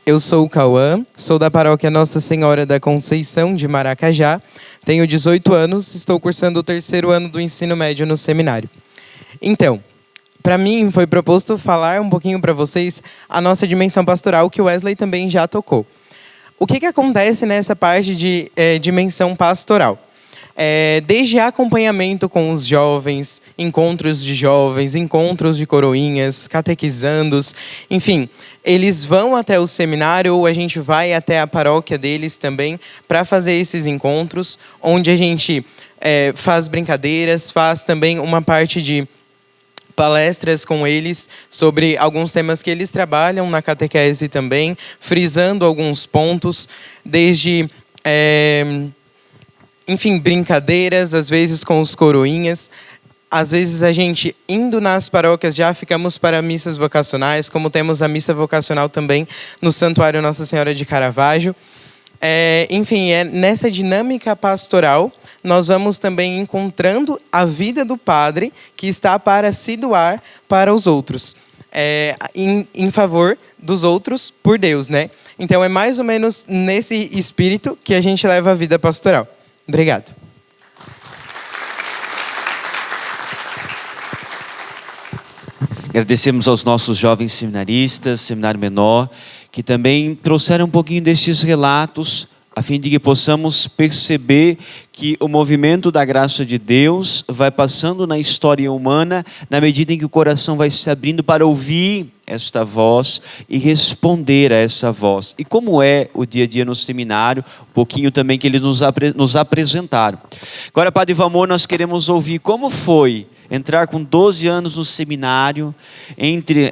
eu sou o Cauã, sou da paróquia Nossa Senhora da Conceição de Maracajá, tenho 18 anos, estou cursando o 3º ano do ensino médio no seminário. Então, para mim foi proposto falar um pouquinho para vocês a nossa dimensão pastoral, que o Wesley também já tocou. O que acontece nessa parte de dimensão pastoral? Desde acompanhamento com os jovens, encontros de jovens, encontros de coroinhas, catequizandos, enfim, eles vão até o seminário ou a gente vai até a paróquia deles também para fazer esses encontros, onde a gente faz brincadeiras, faz também uma parte de palestras com eles sobre alguns temas que eles trabalham na catequese também, frisando alguns pontos, desde enfim, brincadeiras, às vezes com os coroinhas. Às vezes a gente, indo nas paróquias, já ficamos para missas vocacionais, como temos a missa vocacional também no Santuário Nossa Senhora de Caravaggio. Enfim, nessa dinâmica pastoral, nós vamos também encontrando a vida do padre que está para se doar para os outros. em favor dos outros por Deus, né? Então é mais ou menos nesse espírito que a gente leva a vida pastoral. Obrigado. Agradecemos aos nossos jovens seminaristas, seminário menor, que também trouxeram um pouquinho destes relatos, a fim de que possamos perceber que o movimento da graça de Deus vai passando na história humana na medida em que o coração vai se abrindo para ouvir esta voz e responder a essa voz. E como é o dia a dia no seminário, um pouquinho também que eles nos apresentaram. Agora, Padre Valmor, nós queremos ouvir como foi entrar com 12 anos no seminário,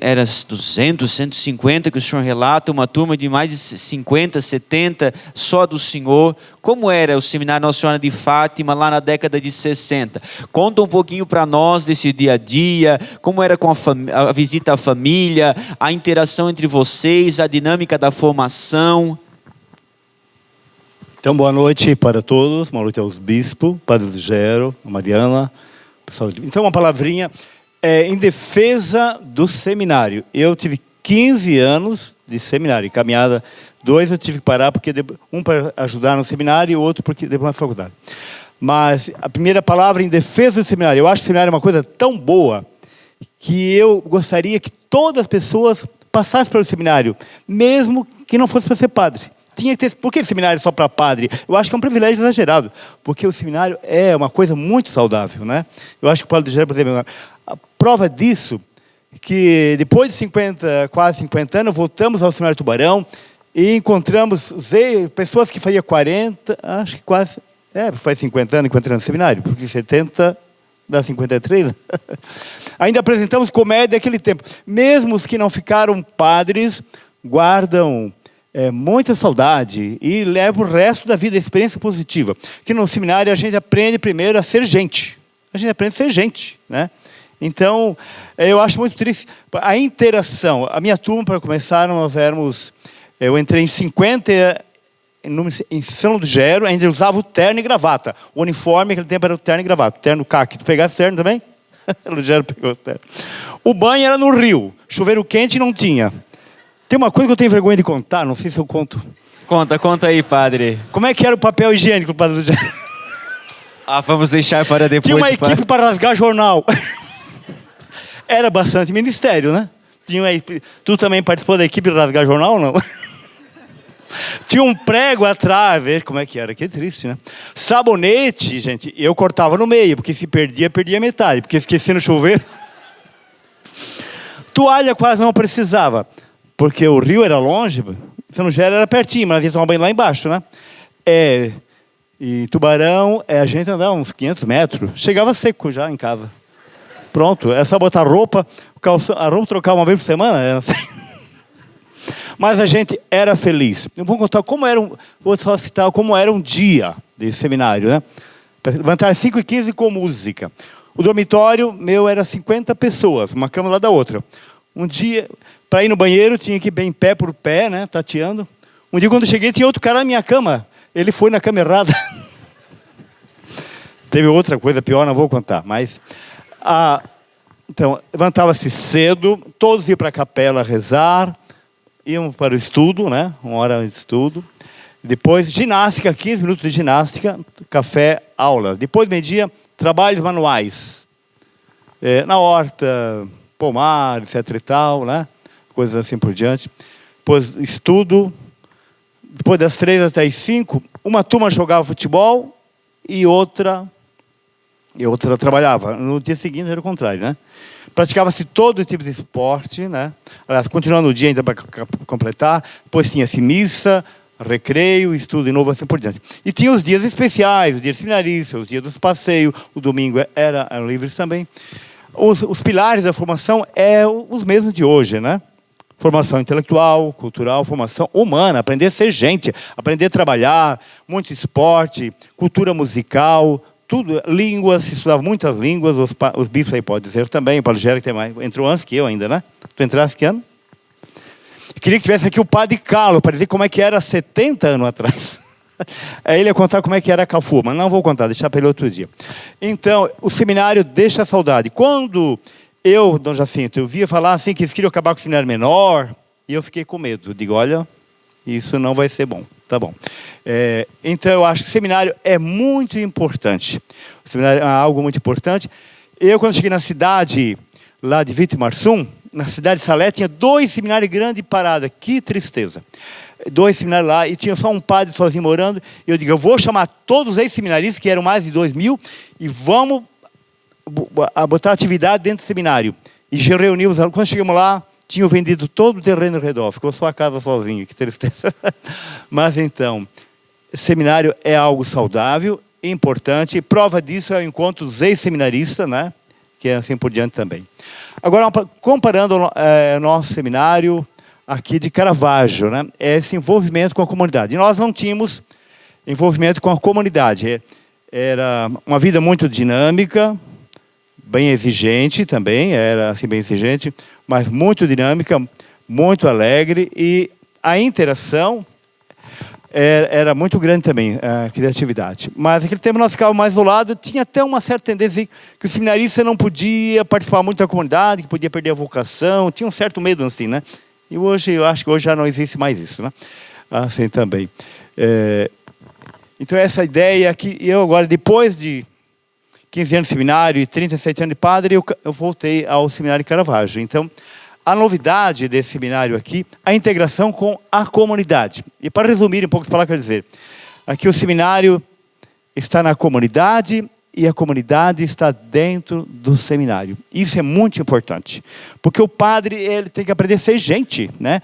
era 200, 150 que o senhor relata, uma turma de mais de 50, 70, só do senhor. Como era o seminário Nossa Senhora de Fátima lá na década de 60? Conta um pouquinho para nós desse dia a dia, como era com a visita à família, a interação entre vocês, a dinâmica da formação. Então, boa noite para todos, boa noite aos bispos, Padre Ligero, a Mariana. Então, uma palavrinha em defesa do seminário. Eu tive 15 anos de seminário, caminhada. 2 eu tive que parar, porque um para ajudar no seminário e o outro porque depois na faculdade. Mas a primeira palavra em defesa do seminário. Eu acho que o seminário é uma coisa tão boa que eu gostaria que todas as pessoas passassem pelo seminário, mesmo que não fosse para ser padre. Tinha que ter, por que seminário só para padre? Eu acho que é um privilégio exagerado, porque o seminário é uma coisa muito saudável, né? Eu acho que o Padre Ligero, por exemplo, a prova disso, que depois de 50, quase 50 anos, voltamos ao Seminário Tubarão e encontramos pessoas que faziam 40, acho que quase, faz 50 anos no seminário, porque 70 dá 53. Ainda apresentamos comédia daquele tempo. Mesmo os que não ficaram padres, guardam muita saudade e leva o resto da vida a experiência positiva. Que no seminário a gente aprende primeiro a ser gente. A gente aprende a ser gente, né? Então, eu acho muito triste a interação. A minha turma, para começar, eu entrei em 50 em São Ligero, ainda usava o terno e gravata. O uniforme naquele tempo era o terno e gravata. O terno caqui. Tu pegasse o terno também? O Ligero pegou o terno. O banho era no rio. Chuveiro quente não tinha. Tem uma coisa que eu tenho vergonha de contar, não sei se eu conto. Conta aí, padre. Como é que era o papel higiênico, Padre Ligero? Vamos deixar para depois. Tinha uma equipe para rasgar jornal. Era bastante ministério, né? Tu também participou da equipe de rasgar jornal, não? Tinha um prego atrás, veja como é que era, que triste, né? Sabonete, gente, eu cortava no meio, porque se perdia metade, porque esqueci no chuveiro. Toalha quase não precisava. Porque o rio era longe, São Ligero era pertinho, mas nós ia tomar banho lá embaixo, né? E Tubarão, a gente andava uns 500 metros, chegava seco já em casa. Pronto, é só botar roupa, a roupa trocar uma vez por semana. Assim. Mas a gente era feliz. Eu vou contar vou só citar como era um dia de seminário, né? Levantar às 5h15 com música. O dormitório meu era 50 pessoas, uma cama lá da outra. Um dia, para ir no banheiro, tinha que ir bem pé por pé, né, tateando. Um dia, quando eu cheguei, tinha outro cara na minha cama. Ele foi na cama errada. Teve outra coisa pior, não vou contar. Mas, então, levantava-se cedo, todos iam para a capela rezar, iam para o estudo, né, 1 hora de estudo. Depois, ginástica, 15 minutos de ginástica, café, aula. Depois, meio-dia, trabalhos manuais. Na horta, pomar, etc e tal, né? Coisas assim por diante. Depois estudo. Depois das 3 até as 5, uma turma jogava futebol e outra trabalhava. No dia seguinte era o contrário, né? Praticava-se todo tipo de esporte, né? Aliás, continuando o dia ainda para completar. Depois tinha-se missa, recreio, estudo de novo, assim por diante. E tinha os dias especiais, o dia seminarista, os dias dos passeios, o domingo era livre também. Os pilares da formação os mesmos de hoje, né? Formação intelectual, cultural, formação humana, aprender a ser gente, aprender a trabalhar, muito esporte, cultura musical, tudo, línguas, se estudava muitas línguas, os bispos aí podem dizer também, o Padre Ligero entrou antes que eu ainda, né? Tu entraste que ano? Queria que tivesse aqui o Padre Carlos, para dizer como é que era 70 anos atrás. Aí ele ia contar como é que era a Carrefour, mas não vou contar, deixar para ele outro dia. Então, o seminário deixa saudade. Quando Dom Jacinto, eu via falar assim que eles queriam acabar com o seminário menor, e eu fiquei com medo. Digo, olha, isso não vai ser bom. Tá bom. Então, eu acho que o seminário é muito importante. O seminário é algo muito importante. Eu, quando cheguei na cidade, lá de Vitimarsum, na cidade de Salé, tinha 2 seminários grandes parados. Que tristeza. 2 seminários lá, e tinha só um padre sozinho morando. E eu digo, eu vou chamar todos os ex-seminaristas, que eram mais de 2.000, e vamos botar atividade dentro do seminário. E reunimos, quando chegamos lá, tinham vendido todo o terreno ao redor, ficou só a casa sozinho, que tristeza. Mas então, seminário é algo saudável, importante, prova disso é o encontro dos ex-seminaristas, né? Que é assim por diante também. Agora, comparando o nosso seminário aqui de Caravaggio, né? Esse envolvimento com a comunidade. E nós não tínhamos envolvimento com a comunidade. Era uma vida muito dinâmica, bem exigente também, era assim bem exigente, mas muito dinâmica, muito alegre, e a interação era muito grande também, a criatividade. Mas naquele tempo nós ficávamos mais isolados, tinha até uma certa tendência que o seminarista não podia participar muito da comunidade, que podia perder a vocação, tinha um certo medo assim, né? E hoje, eu acho que hoje já não existe mais isso, né? Assim também. Então essa ideia que eu agora, depois de 15 anos de seminário e 37 anos de padre, eu voltei ao seminário Caravaggio. Então, a novidade desse seminário aqui, a integração com a comunidade. E para resumir, em poucas palavras, quero dizer, aqui o seminário está na comunidade e a comunidade está dentro do seminário. Isso é muito importante, porque o padre ele tem que aprender a ser gente, né?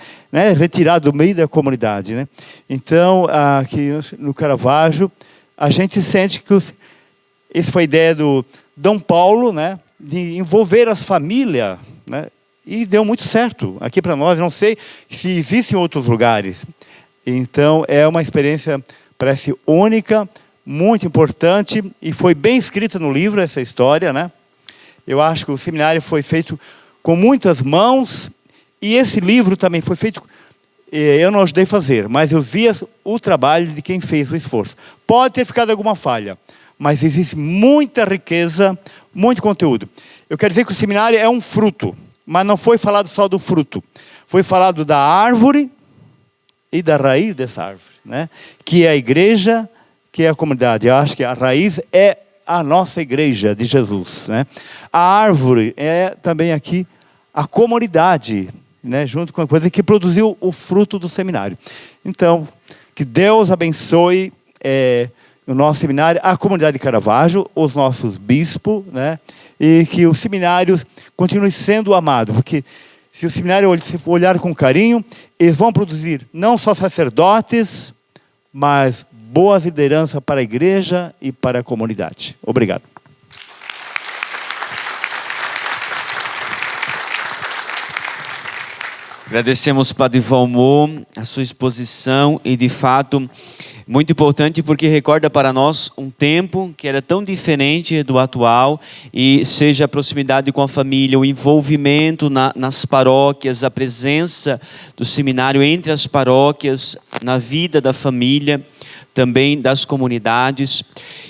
Retirado do meio da comunidade, né? Então, aqui no Caravaggio, a gente sente que essa foi a ideia do Dom Paulo, né, de envolver as famílias, né, e deu muito certo aqui para nós. Não sei se existe em outros lugares. Então, é uma experiência, parece única, muito importante, e foi bem escrita no livro essa história, né? Eu acho que o seminário foi feito com muitas mãos, e esse livro também foi feito, eu não ajudei a fazer, mas eu vi o trabalho de quem fez o esforço. Pode ter ficado alguma falha, mas existe muita riqueza, muito conteúdo. Eu quero dizer que o seminário é um fruto, mas não foi falado só do fruto. Foi falado da árvore e da raiz dessa árvore, né? Que é a igreja, que é a comunidade. Eu acho que a raiz é a nossa igreja de Jesus, né? A árvore é também aqui a comunidade, né? Junto com a coisa que produziu o fruto do seminário. Então, que Deus abençoe o nosso seminário, a comunidade de Caravaggio, os nossos bispos, né? E que o seminário continue sendo amado, porque se o seminário se olhar com carinho, eles vão produzir não só sacerdotes, mas boas lideranças para a igreja e para a comunidade. Obrigado. Agradecemos, Padre Valmor, a sua exposição e, de fato, muito importante porque recorda para nós um tempo que era tão diferente do atual, e seja a proximidade com a família, o envolvimento nas paróquias, a presença do seminário entre as paróquias, na vida da família, também das comunidades.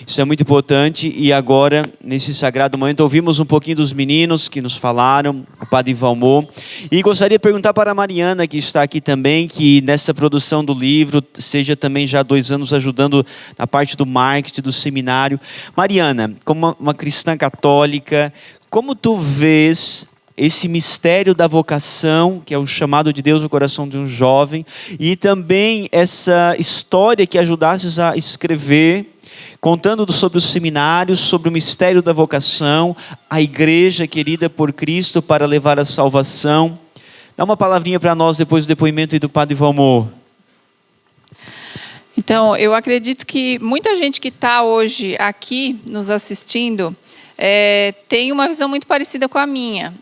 Isso é muito importante. E agora, nesse sagrado momento, ouvimos um pouquinho dos meninos que nos falaram, o Padre Valmor. E gostaria de perguntar para a Mariana, que está aqui também, que nessa produção do livro, seja também já há 2 anos ajudando na parte do marketing do seminário. Mariana, como uma cristã católica, como tu vês esse mistério da vocação, que é o chamado de Deus no coração de um jovem, e também essa história que ajudasses a escrever, contando sobre os seminários, sobre o mistério da vocação, a igreja querida por Cristo para levar a salvação. Dá uma palavrinha para nós depois do depoimento aí do Padre Valmor. Então, eu acredito que muita gente que está hoje aqui nos assistindo tem uma visão muito parecida com a minha.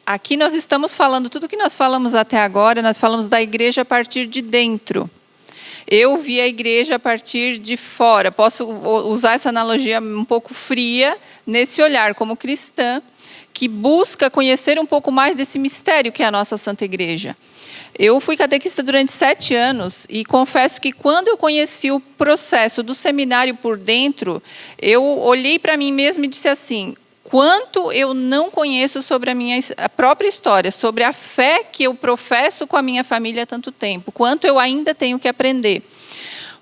Aqui nós estamos falando, tudo que nós falamos até agora, nós falamos da igreja a partir de dentro. Eu vi a igreja a partir de fora. Posso usar essa analogia um pouco fria, nesse olhar como cristã, que busca conhecer um pouco mais desse mistério que é a nossa Santa Igreja. Eu fui catequista durante 7 anos e confesso que quando eu conheci o processo do seminário por dentro, eu olhei para mim mesma e disse assim: quanto eu não conheço sobre a própria história, sobre a fé que eu professo com a minha família há tanto tempo, quanto eu ainda tenho que aprender.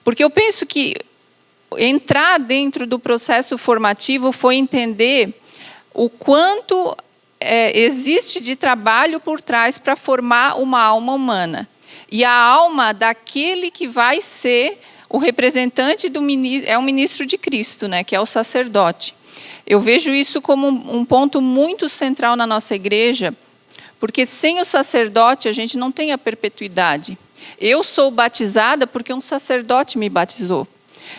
Porque eu penso que entrar dentro do processo formativo foi entender o quanto existe de trabalho por trás para formar uma alma humana. E a alma daquele que vai ser o representante do ministro, é o ministro de Cristo, né, que é o sacerdote. Eu vejo isso como um ponto muito central na nossa igreja, porque sem o sacerdote a gente não tem a perpetuidade. Eu sou batizada porque um sacerdote me batizou.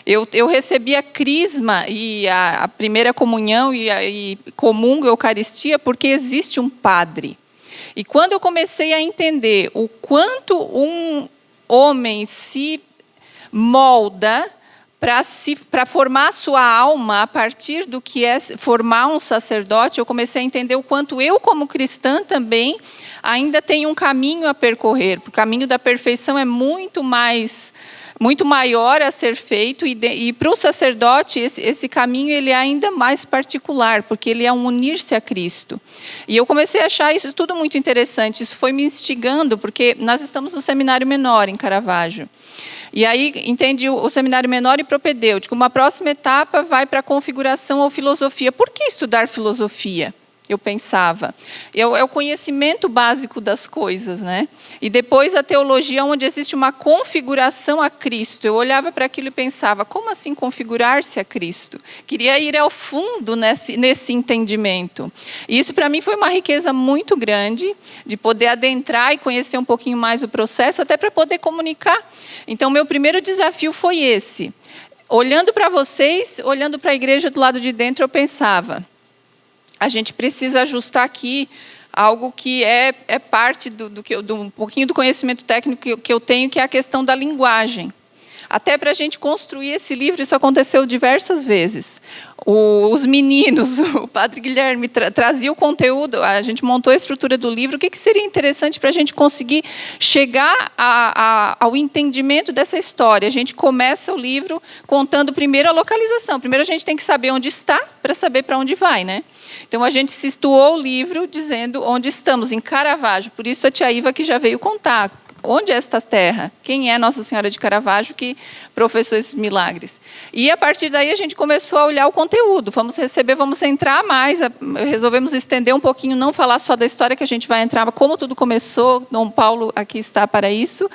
Eu recebi a crisma e a primeira comunhão e comungo a Eucaristia porque existe um padre. E quando eu comecei a entender o quanto um homem se molda para formar a sua alma a partir do que é formar um sacerdote, eu comecei a entender o quanto eu, como cristã também, ainda tenho um caminho a percorrer. O caminho da perfeição é muito maior a ser feito, e para o sacerdote esse caminho ele é ainda mais particular, porque ele é um unir-se a Cristo. E eu comecei a achar isso tudo muito interessante, isso foi me instigando, porque nós estamos no seminário menor em Caravaggio. E aí entendi o seminário menor e propedêutico. Uma próxima etapa vai para a configuração ou filosofia. Por que estudar filosofia? Eu pensava. É o conhecimento básico das coisas, né? E depois a teologia, onde existe uma configuração a Cristo. Eu olhava para aquilo e pensava, como assim configurar-se a Cristo? Queria ir ao fundo nesse entendimento. E isso para mim foi uma riqueza muito grande, de poder adentrar e conhecer um pouquinho mais o processo, até para poder comunicar. Então, meu primeiro desafio foi esse. Olhando para vocês, olhando para a igreja do lado de dentro, eu pensava, a gente precisa ajustar aqui algo que é parte do um pouquinho do conhecimento técnico que eu tenho, que é a questão da linguagem. Até para a gente construir esse livro, isso aconteceu diversas vezes. Os meninos, o padre Guilherme trazia o conteúdo, a gente montou a estrutura do livro. O que seria interessante para a gente conseguir chegar ao entendimento dessa história? A gente começa o livro contando primeiro a localização. Primeiro a gente tem que saber onde está para saber para onde vai, né? Então a gente situou o livro dizendo onde estamos, em Caravaggio. Por isso a tia Iva que já veio contar. Onde é esta terra? Quem é Nossa Senhora de Caravaggio que professou esses milagres? E a partir daí a gente começou a olhar o conteúdo. Vamos entrar mais, resolvemos estender um pouquinho, não falar só da história que a gente vai entrar, como tudo começou, Dom Paulo aqui está para isso.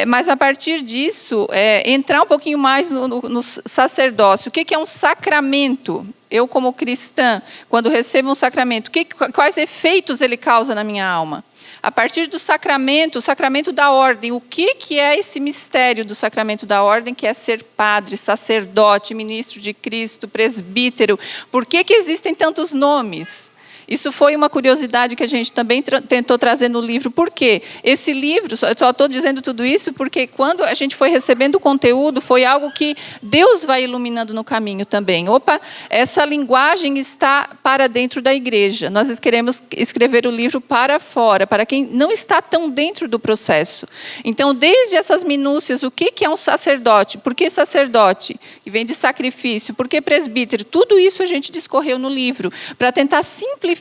Mas a partir disso, entrar um pouquinho mais no sacerdócio. O que é um sacramento? Eu, como cristã, quando recebo um sacramento, quais efeitos ele causa na minha alma? A partir do sacramento, o sacramento da ordem, o que é esse mistério do sacramento da ordem, que é ser padre, sacerdote, ministro de Cristo, presbítero? Por que existem tantos nomes? Isso foi uma curiosidade que a gente também tentou trazer no livro. Por quê? Esse livro, só estou dizendo tudo isso porque quando a gente foi recebendo o conteúdo, foi algo que Deus vai iluminando no caminho também. Opa, essa linguagem está para dentro da igreja. Nós queremos escrever o livro para fora, para quem não está tão dentro do processo. Então, desde essas minúcias, o que é um sacerdote? Por que sacerdote? Que vem de sacrifício. Por que presbítero? Tudo isso a gente discorreu no livro, para tentar simplificar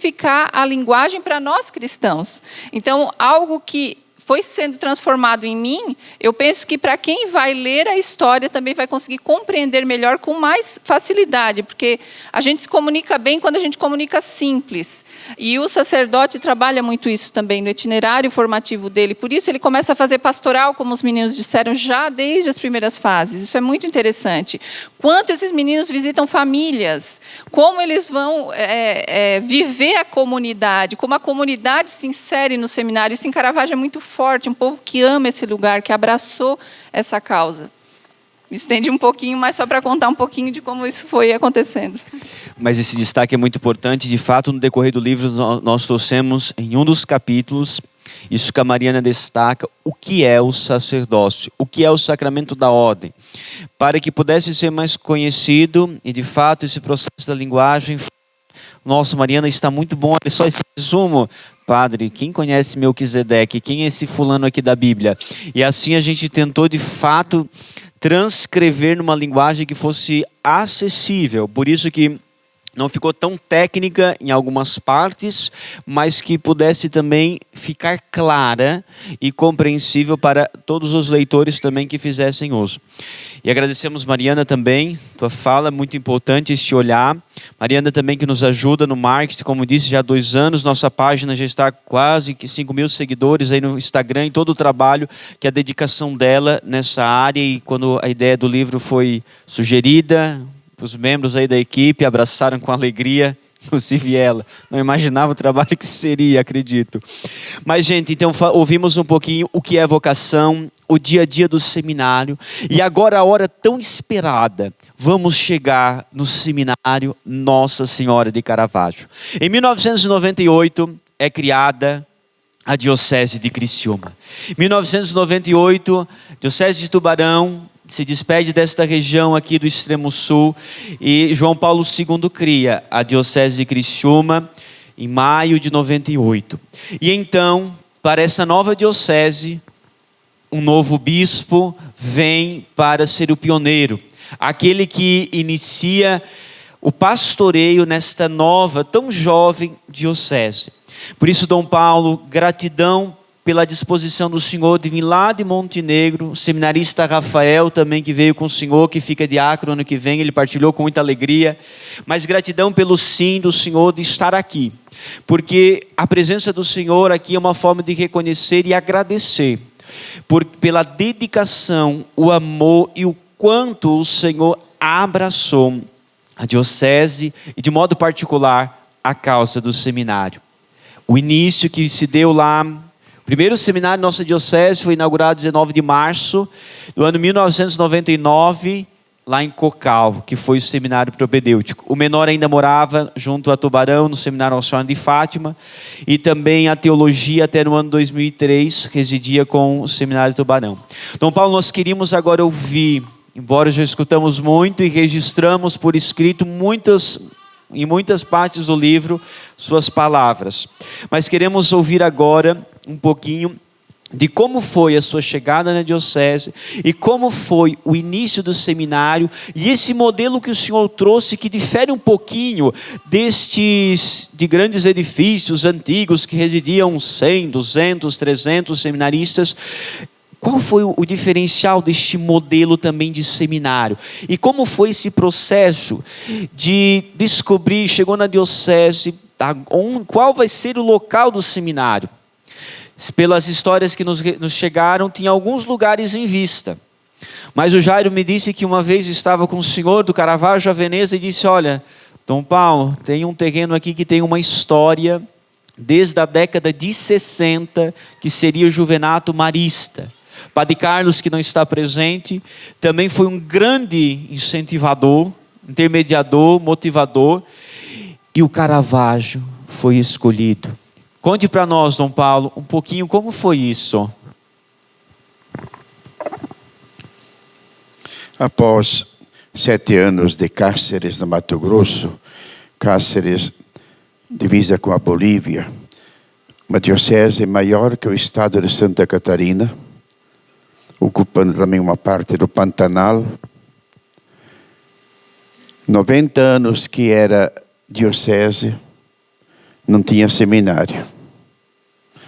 a linguagem para nós cristãos. Então, algo que foi sendo transformado em mim, eu penso que para quem vai ler a história também vai conseguir compreender melhor com mais facilidade, porque a gente se comunica bem quando a gente comunica simples. E o sacerdote trabalha muito isso também no itinerário formativo dele. Por isso ele começa a fazer pastoral, como os meninos disseram, já desde as primeiras fases. Isso é muito interessante. Quanto esses meninos visitam famílias, como eles vão viver a comunidade, como a comunidade se insere no seminário. Isso em Caravaggio é muito forte, um povo que ama esse lugar, que abraçou essa causa. Me estendi um pouquinho, mas só para contar um pouquinho de como isso foi acontecendo. Mas esse destaque é muito importante. De fato, no decorrer do livro, nós trouxemos em um dos capítulos, isso que a Mariana destaca, o que é o sacerdócio, o que é o sacramento da ordem, para que pudesse ser mais conhecido. E de fato esse processo da linguagem, nossa, Mariana, está muito bom. Olha só esse resumo. Padre, quem conhece Melquisedeque? Quem é esse fulano aqui da Bíblia? E assim a gente tentou de fato transcrever numa linguagem que fosse acessível. Por isso que não ficou tão técnica em algumas partes, mas que pudesse também ficar clara e compreensível para todos os leitores também que fizessem uso. E agradecemos, Mariana, também, tua fala, muito importante este olhar. Mariana também que nos ajuda no marketing, como disse, já há 2 anos, nossa página já está quase que 5.000 seguidores aí no Instagram, e todo o trabalho, que a dedicação dela nessa área, e quando a ideia do livro foi sugerida, os membros aí da equipe abraçaram com alegria, inclusive ela. Não imaginava o trabalho que seria, acredito. Mas, gente, então ouvimos um pouquinho o que é vocação, o dia a dia do seminário. E agora a hora tão esperada. Vamos chegar no seminário Nossa Senhora de Caravaggio. Em 1998 é criada a Diocese de Criciúma. Em 1998, Diocese de Tubarão se despede desta região aqui do extremo sul, e João Paulo II cria a Diocese de Criciúma em maio de 98. E então, para essa nova diocese, um novo bispo vem para ser o pioneiro, aquele que inicia o pastoreio nesta nova, tão jovem diocese. Por isso, Dom Paulo, gratidão pela disposição do senhor de vir lá de Montenegro, o seminarista Rafael também que veio com o senhor, que fica diácono ano que vem, ele partilhou com muita alegria, mas gratidão pelo sim do senhor de estar aqui, porque a presença do senhor aqui é uma forma de reconhecer e agradecer, pela dedicação, o amor e o quanto o senhor abraçou a diocese e de modo particular a causa do seminário. O início que se deu lá, o primeiro seminário da nossa diocese foi inaugurado 19 de março do ano 1999, lá em Cocal, que foi o seminário propedêutico. O menor ainda morava junto a Tubarão, no seminário Nossa Senhora de Fátima, e também a teologia até no ano 2003 residia com o seminário Tubarão. Dom Paulo, nós queríamos agora ouvir, embora já escutamos muito e registramos por escrito em muitas partes do livro, suas palavras. Mas queremos ouvir agora um pouquinho de como foi a sua chegada na diocese e como foi o início do seminário e esse modelo que o senhor trouxe que difere um pouquinho de grandes edifícios antigos que residiam 100, 200, 300 seminaristas. Qual foi o diferencial deste modelo também de seminário? E como foi esse processo de descobrir, chegou na diocese, qual vai ser o local do seminário? Pelas histórias que nos chegaram, tinha alguns lugares em vista. Mas o Jairo me disse que uma vez estava com o senhor do Caravaggio a Veneza e disse, olha, Dom Paulo, tem um terreno aqui que tem uma história desde a década de 60, que seria o Juvenato Marista. Padre Carlos, que não está presente, também foi um grande incentivador, intermediador, motivador, e o Caravaggio foi escolhido. Conte para nós, Dom Paulo, um pouquinho como foi isso. Após 7 anos de Cáceres, no Mato Grosso, Cáceres divisa com a Bolívia, uma diocese maior que o estado de Santa Catarina, ocupando também uma parte do Pantanal. 90 anos que era diocese, não tinha seminário.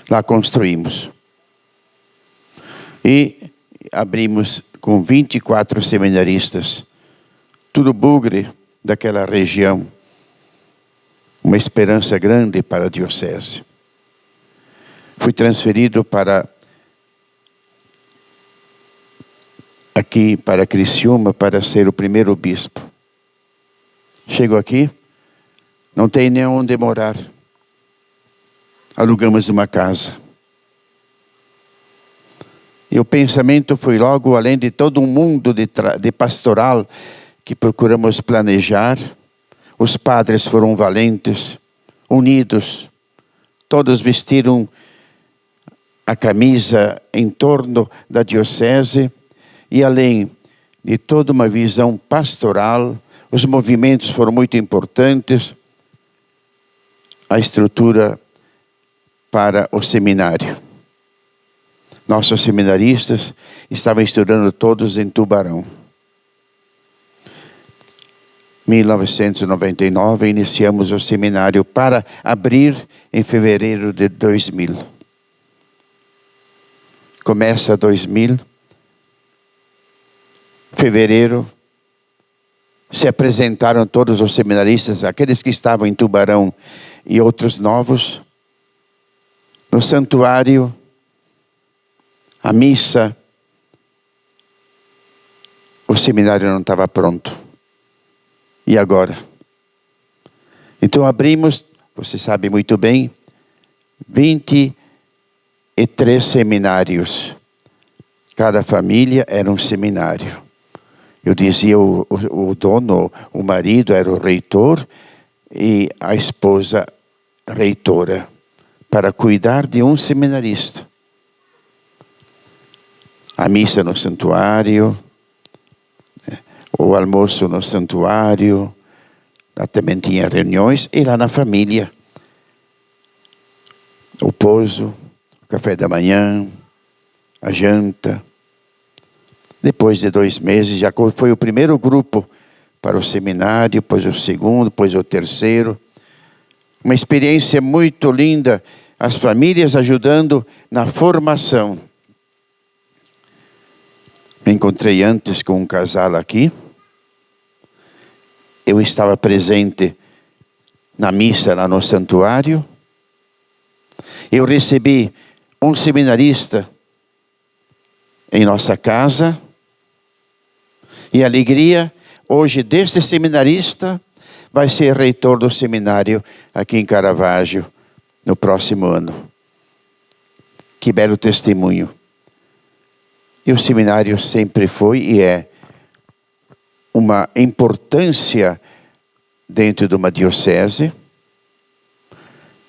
Lá construímos. E abrimos com 24 seminaristas, tudo bugre daquela região. Uma esperança grande para a diocese. Fui transferido aqui para Criciúma para ser o primeiro bispo. Chego aqui, não tem nem onde morar. Alugamos uma casa. E o pensamento foi logo, além de todo um mundo de pastoral que procuramos planejar, os padres foram valentes, unidos, todos vestiram a camisa em torno da diocese e além de toda uma visão pastoral, os movimentos foram muito importantes, a estrutura para o seminário. Nossos seminaristas estavam estudando todos em Tubarão. 1999, iniciamos o seminário para abrir em fevereiro de 2000. Começa 2000, fevereiro, se apresentaram todos os seminaristas, aqueles que estavam em Tubarão e outros novos, no santuário, a missa, o seminário não estava pronto. E agora? Então abrimos, você sabe muito bem, 23 seminários. Cada família era um seminário. Eu dizia, o dono, o marido era o reitor e a esposa reitora, para cuidar de um seminarista. A missa no santuário, o almoço no santuário, lá também tinha reuniões, e lá na família. O pouso, o café da manhã, a janta. Depois de 2 meses, já foi o primeiro grupo para o seminário, depois o segundo, depois o terceiro. Uma experiência muito linda, as famílias ajudando na formação. Me encontrei antes com um casal aqui. Eu estava presente na missa lá no santuário. Eu recebi um seminarista em nossa casa. E a alegria hoje deste seminarista vai ser reitor do seminário aqui em Caravaggio no próximo ano. Que belo testemunho. E o seminário sempre foi e é uma importância dentro de uma diocese.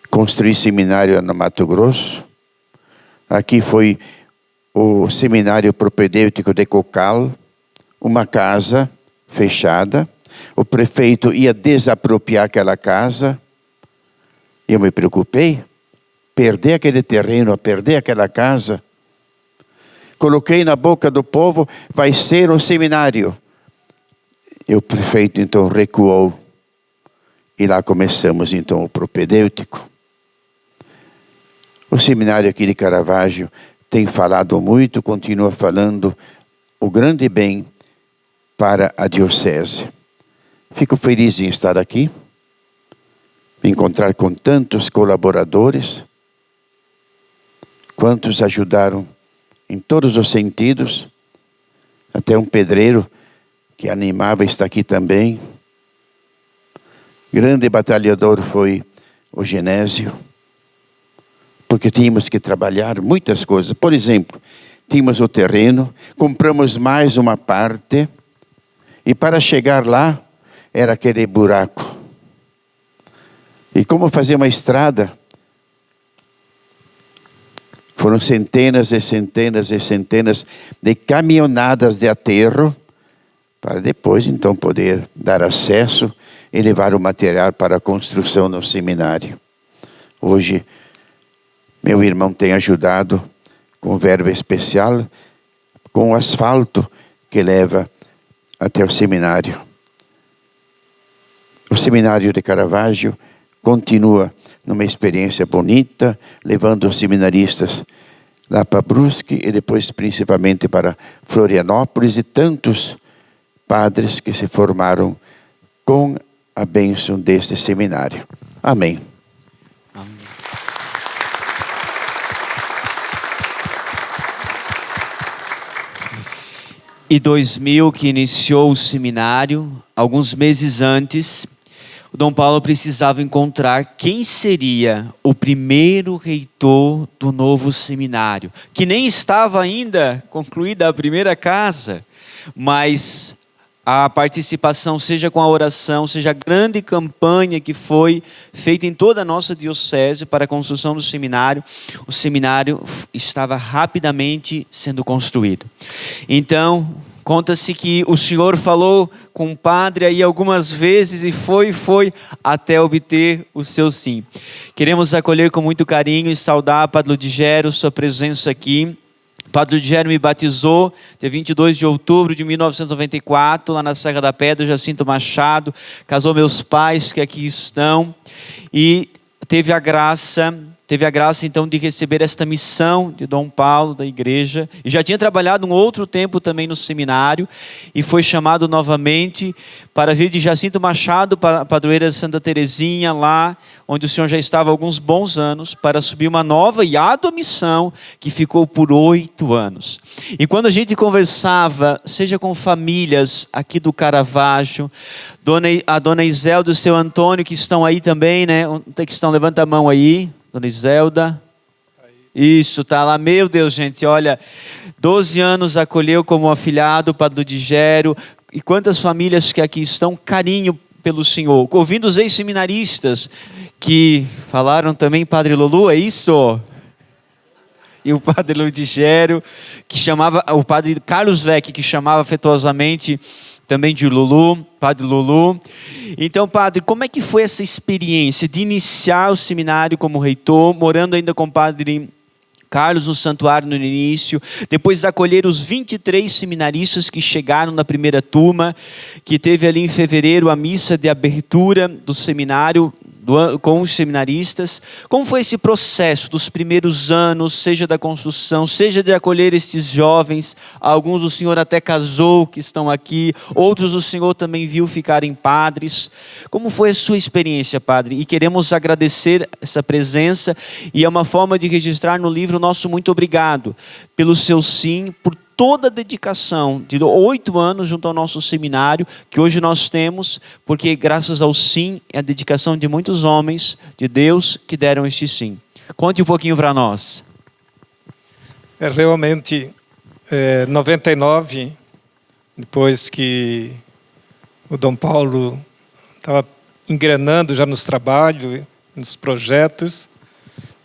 Construí seminário no Mato Grosso. Aqui foi o seminário propedêutico de Cocal, uma casa fechada. O prefeito ia desapropriar aquela casa. Eu me preocupei. Perder aquele terreno, perder aquela casa. Coloquei na boca do povo, vai ser um seminário. E o prefeito então recuou. E lá começamos então o propedêutico. O seminário aqui de Caravaggio tem falado muito, continua falando o grande bem para a diocese. Fico feliz em estar aqui, me encontrar com tantos colaboradores, quantos ajudaram em todos os sentidos, até um pedreiro que animava está aqui também. Grande batalhador foi o Genésio, porque tínhamos que trabalhar muitas coisas. Por exemplo, tínhamos o terreno, compramos mais uma parte, e para chegar lá, era aquele buraco. E como fazer uma estrada? Foram centenas e centenas e centenas de caminhonadas de aterro, para depois então poder dar acesso e levar o material para a construção no seminário. Hoje, meu irmão tem ajudado com verba especial, com o asfalto que leva até o seminário. O seminário de Caravaggio continua numa experiência bonita, levando os seminaristas lá para Brusque e depois principalmente para Florianópolis, e tantos padres que se formaram com a bênção deste seminário. Amém. E 2000, que iniciou o seminário, alguns meses antes, o Dom Paulo precisava encontrar quem seria o primeiro reitor do novo seminário, que nem estava ainda concluída a primeira casa, mas a participação, seja com a oração, seja a grande campanha que foi feita em toda a nossa diocese para a construção do seminário, o seminário estava rapidamente sendo construído. Então, conta-se que o senhor falou com o padre aí algumas vezes e foi até obter o seu sim. Queremos acolher com muito carinho e saudar, Padre Ludigero, sua presença aqui. O Padre Digério me batizou dia 22 de outubro de 1994, lá na Serra da Pedra, Jacinto Machado. Casou meus pais, que aqui estão. E teve a graça então de receber esta missão de Dom Paulo, da igreja. E já tinha trabalhado um outro tempo também no seminário e foi chamado novamente para vir de Jacinto Machado para a padroeira Santa Teresinha, lá onde o senhor já estava há alguns bons anos, para subir uma nova e árdua missão que ficou por 8 anos. E quando a gente conversava, seja com famílias aqui do Caravaggio, a dona Iselda e o seu Antônio, que estão aí também, né? Que estão, levanta a mão aí. Dona Iselda. Isso, tá lá. Meu Deus, gente, olha, 12 anos acolheu como afilhado o Padre Digério. E quantas famílias que aqui estão, carinho pelo Senhor. Ouvindo os ex-seminaristas que falaram também, Padre Lulu, é isso? E o Padre Ludigério, que chamava, o Padre Carlos Vec, que chamava afetuosamente também de Lulu, Padre Lulu. Então, Padre, como é que foi essa experiência de iniciar o seminário como reitor, morando ainda com o Padre Carlos no santuário no início, depois de acolher os 23 seminaristas que chegaram na primeira turma, que teve ali em fevereiro a missa de abertura do seminário, com os seminaristas. Como foi esse processo dos primeiros anos, seja da construção, seja de acolher estes jovens? Alguns o senhor até casou, que estão aqui, outros o senhor também viu ficarem padres. Como foi a sua experiência, Padre? E queremos agradecer essa presença, e é uma forma de registrar no livro nosso muito obrigado pelo seu sim, por toda a dedicação de 8 anos junto ao nosso seminário, que hoje nós temos, porque graças ao sim, é a dedicação de muitos homens de Deus que deram este sim. Conte um pouquinho para nós. Realmente, 99, depois que o Dom Paulo estava engrenando já nos trabalhos, nos projetos,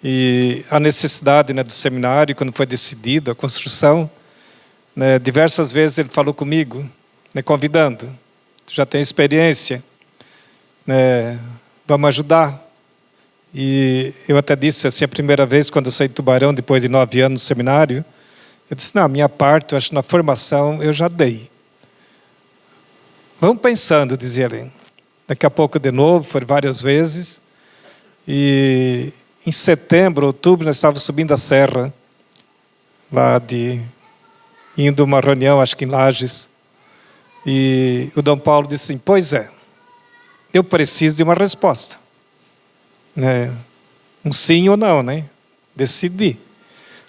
e a necessidade, né, do seminário, quando foi decidida a construção, né, diversas vezes ele falou comigo, né, convidando. Tu já tem experiência, né, vamos ajudar. E eu até disse assim, a primeira vez, quando eu saí de Tubarão, depois de 9 anos no seminário, eu disse, não, a minha parte, eu acho que na formação eu já dei. Vamos pensando, dizia ele. Daqui a pouco de novo, foi várias vezes. E em setembro, outubro, nós estávamos subindo a serra, lá indo a uma reunião, acho que em Lages. E o Dom Paulo disse assim, pois é, eu preciso de uma resposta. Né? Um sim ou não, né? Decidi.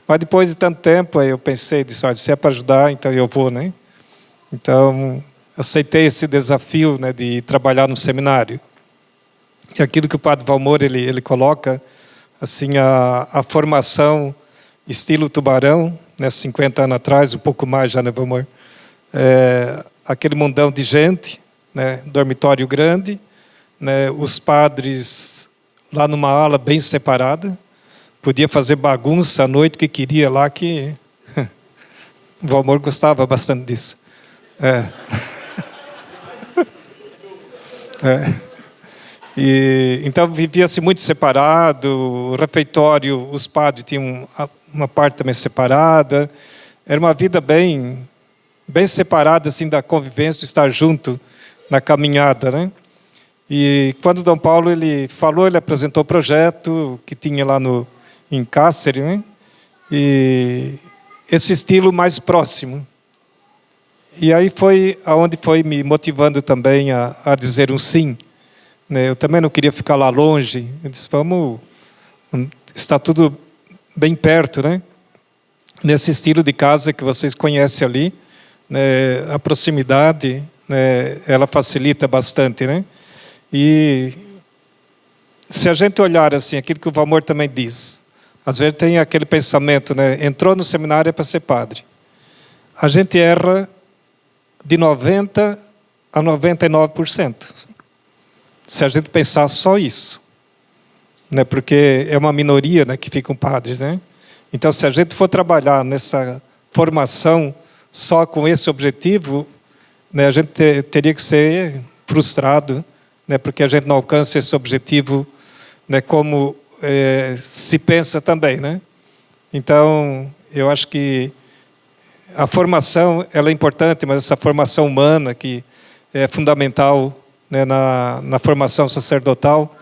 Mas depois de tanto tempo, aí eu pensei, disse, olha, se é para ajudar, então eu vou, né? Então, aceitei esse desafio, né, de trabalhar no seminário. E aquilo que o Padre Valmor, ele coloca, assim, a formação estilo Tubarão, né, 50 anos atrás, um pouco mais já, né, Valmor? Aquele mundão de gente, né, dormitório grande, né, os padres lá numa ala bem separada, podia fazer bagunça à noite que queria lá, que o Valmor gostava bastante disso. E, então vivia-se muito separado, o refeitório, os padres tinham uma parte também separada, era uma vida bem separada assim, da convivência, de estar junto na caminhada, né? E quando Dom Paulo ele falou, ele apresentou o projeto que tinha lá em Cáceres, né? E esse estilo mais próximo. E aí foi aonde foi me motivando também a dizer um sim. Né? Eu também não queria ficar lá longe. Eu disse, vamos, está tudo bem perto, né? Nesse estilo de casa que vocês conhecem ali, né? A proximidade, né? Ela facilita bastante, né? E se a gente olhar assim, aquilo que o Valmor também diz, às vezes tem aquele pensamento, né? Entrou no seminário é para ser padre. A gente erra de 90% a 99%. Se a gente pensar só isso. Né? Porque é uma minoria, né, que ficam padres. Né? Então, se a gente for trabalhar nessa formação só com esse objetivo, né, a gente teria que ser frustrado, né, porque a gente não alcança esse objetivo, né, como se pensa também. Né? Então, eu acho que a formação ela é importante, mas essa formação humana que é fundamental, né, na formação sacerdotal,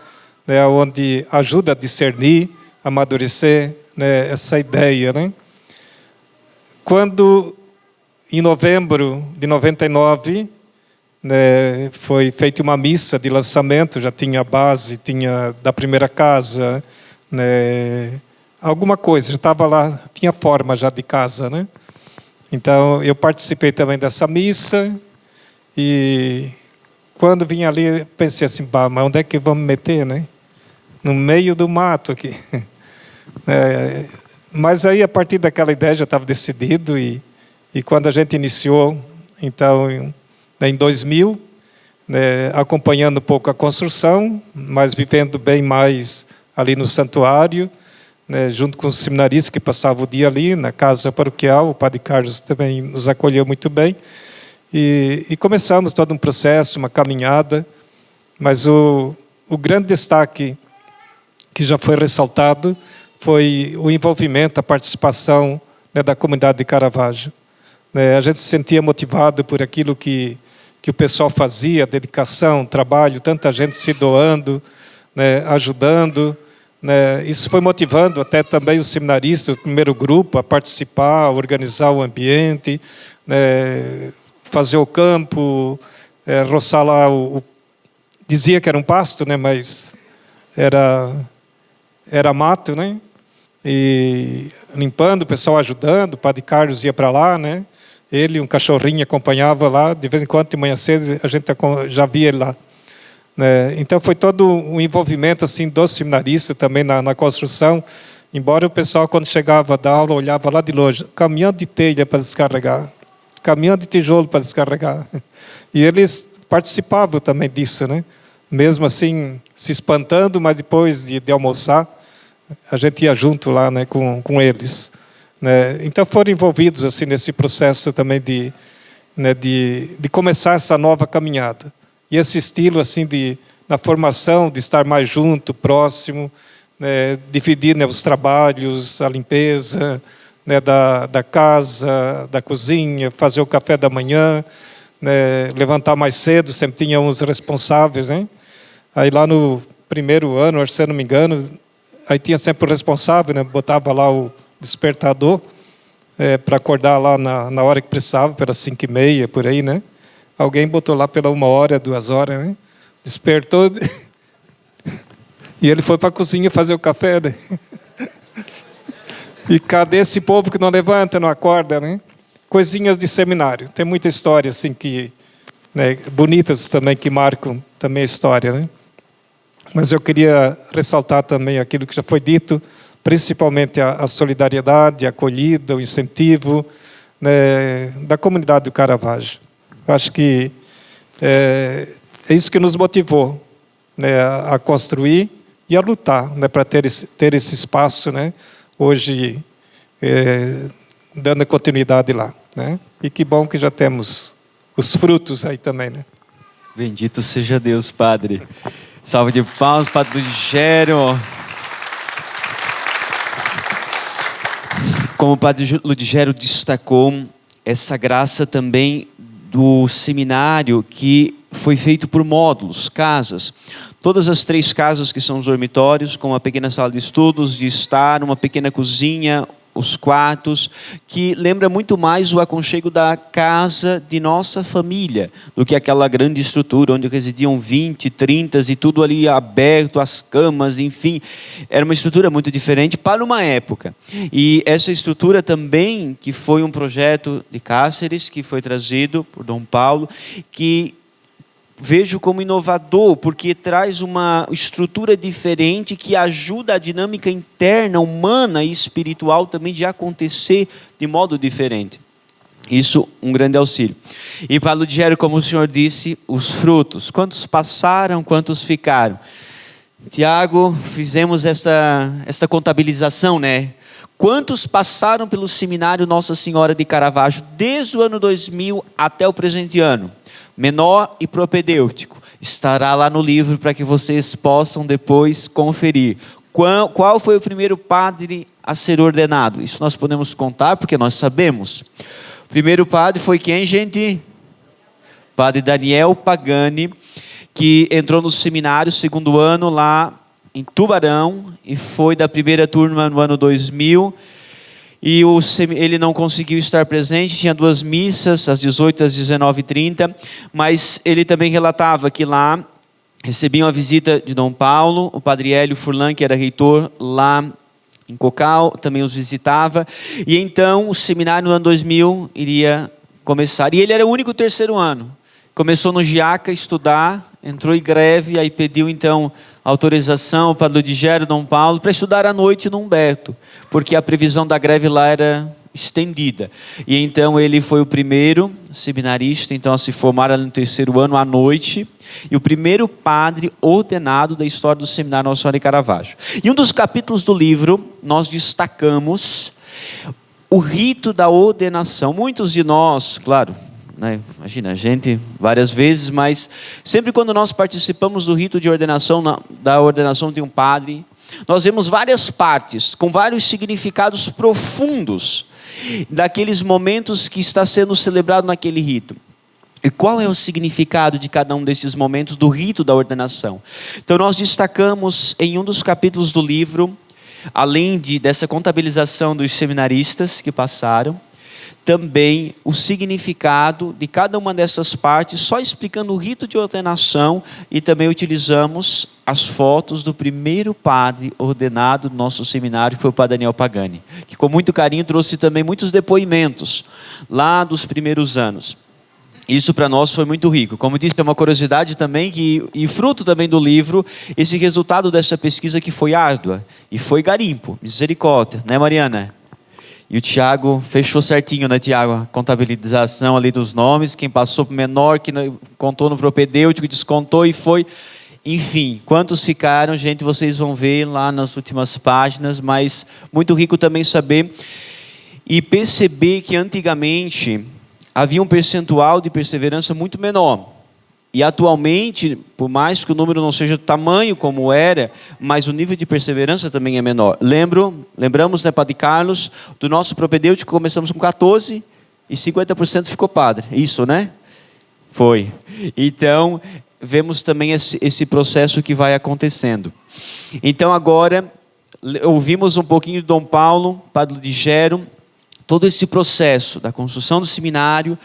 né, onde ajuda a discernir, amadurecer, né, essa ideia, né? Quando, em novembro de 99, né, foi feita uma missa de lançamento, já tinha a base, tinha da primeira casa, né, alguma coisa, já estava lá, tinha forma já de casa, né? Então, eu participei também dessa missa e quando vim ali, pensei assim, bah, mas onde é que vamos meter, né? No meio do mato aqui. Mas aí, a partir daquela ideia, já estava decidido e quando a gente iniciou, então, em 2000, né, acompanhando um pouco a construção, mas vivendo bem mais ali no santuário, né, junto com os seminaristas que passavam o dia ali na casa paroquial, o Padre Carlos também nos acolheu muito bem, e começamos todo um processo, uma caminhada, mas o grande destaque que já foi ressaltado foi o envolvimento, a participação, né, da comunidade de Caravaggio. A gente se sentia motivado por aquilo que o pessoal fazia, dedicação, trabalho, tanta gente se doando, né, ajudando. Né, isso foi motivando até também os seminaristas, o primeiro grupo, a participar, a organizar o ambiente, né, fazer o campo, roçar lá dizia que era um pasto, né, mas era mato, né? E limpando, o pessoal ajudando, o Padre Carlos ia para lá, né? Ele, um cachorrinho, acompanhava lá, de vez em quando, de manhã cedo, a gente já via ele lá. Né? Então, foi todo um envolvimento assim, dos seminaristas também na construção, embora o pessoal, quando chegava da aula, olhava lá de longe, caminhão de telha para descarregar, caminhão de tijolo para descarregar. E eles participavam também disso, né? Mesmo assim, se espantando, mas depois de almoçar, a gente ia junto lá, né, com eles. Né? Então foram envolvidos assim, nesse processo também de começar essa nova caminhada. E esse estilo assim, na formação, de estar mais junto, próximo, né, dividir, né, os trabalhos, a limpeza, né, da casa, da cozinha, fazer o café da manhã, né, levantar mais cedo, sempre tinha uns responsáveis, hein? Aí lá no primeiro ano, se eu não me engano, aí tinha sempre o responsável, né? Botava lá o despertador para acordar lá na hora que precisava, pelas 5h30, por aí, né? Alguém botou lá pela 1h, 2h, né? Despertou e ele foi para a cozinha fazer o café, né? E cadê esse povo que não levanta, não acorda, né? Coisinhas de seminário. Tem muita história assim que, né, bonitas também que marcam também a história, né? Mas eu queria ressaltar também aquilo que já foi dito, principalmente a solidariedade, a acolhida, o incentivo, né, da comunidade do Caravaggio. Acho que é isso que nos motivou, né, a construir e a lutar, né, para ter esse espaço, né, hoje dando continuidade lá. Né? E que bom que já temos os frutos aí também. Né? Bendito seja Deus, Padre. Salve de palmas, Padre Ludigério. Como o Padre Ludigério destacou, essa graça também do seminário que foi feito por módulos, casas. Todas as 3 casas que são os dormitórios, com uma pequena sala de estudos, de estar, uma pequena cozinha, os quartos, que lembra muito mais o aconchego da casa de nossa família, do que aquela grande estrutura onde residiam 20, 30 e tudo ali aberto, as camas, enfim. Era uma estrutura muito diferente para uma época. E essa estrutura também, que foi um projeto de Cáceres, que foi trazido por Dom Paulo, que vejo como inovador, porque traz uma estrutura diferente que ajuda a dinâmica interna, humana e espiritual também de acontecer de modo diferente. Isso, um grande auxílio. E para Ludigério, como o senhor disse, os frutos. Quantos passaram, quantos ficaram? Tiago, fizemos esta contabilização, né? Quantos passaram pelo seminário Nossa Senhora de Caravaggio desde o ano 2000 até o presente ano? Menor e propedêutico. Estará lá no livro para que vocês possam depois conferir. Qual foi o primeiro padre a ser ordenado? Isso nós podemos contar porque nós sabemos. Primeiro padre foi quem, gente? Padre Daniel Pagani, que entrou no seminário, segundo ano, lá em Tubarão, e foi da primeira turma no ano 2000. E ele não conseguiu estar presente, tinha 2 missas, às 18 às 19h30, mas ele também relatava que lá recebiam a visita de Dom Paulo, o padre Hélio Furlan, que era reitor lá em Cocal, também os visitava, e então o seminário no ano 2000 iria começar, e ele era o único terceiro ano. Começou no GIACA a estudar, entrou em greve, aí pediu então autorização para Ludigério, Dom Paulo, para estudar à noite no Humberto, porque a previsão da greve lá era estendida. E então ele foi o primeiro seminarista então a se formar no terceiro ano à noite, e o primeiro padre ordenado da história do seminário Nossa Senhora de Caravaggio. E um dos capítulos do livro, nós destacamos o rito da ordenação. Muitos de nós, claro, imagina, a gente várias vezes, mas sempre quando nós participamos do rito de ordenação, da ordenação de um padre, nós vemos várias partes, com vários significados profundos, daqueles momentos que está sendo celebrado naquele rito. E qual é o significado de cada um desses momentos do rito da ordenação? Então nós destacamos em um dos capítulos do livro, além dessa contabilização dos seminaristas que passaram, também o significado de cada uma dessas partes, só explicando o rito de ordenação, e também utilizamos as fotos do primeiro padre ordenado do nosso seminário, que foi o padre Daniel Pagani, que com muito carinho trouxe também muitos depoimentos lá dos primeiros anos. Isso para nós foi muito rico. Como disse, é uma curiosidade também, e fruto também do livro, esse resultado dessa pesquisa que foi árdua, e foi garimpo, misericórdia, né, Mariana? E o Tiago fechou certinho, né, Tiago? A contabilização ali dos nomes, quem passou para o menor, que contou no propedêutico, descontou e foi. Enfim, quantos ficaram, gente, vocês vão ver lá nas últimas páginas, mas muito rico também saber e perceber que antigamente havia um percentual de perseverança muito menor. E atualmente, por mais que o número não seja do tamanho como era, mas o nível de perseverança também é menor. Lembramos, né, Padre Carlos, do nosso propedêutico, começamos com 14 e 50% ficou padre. Isso, né? Foi. Então, vemos também esse processo que vai acontecendo. Então, agora, ouvimos um pouquinho de Dom Paulo, Padre Ludigério, todo esse processo da construção do seminário,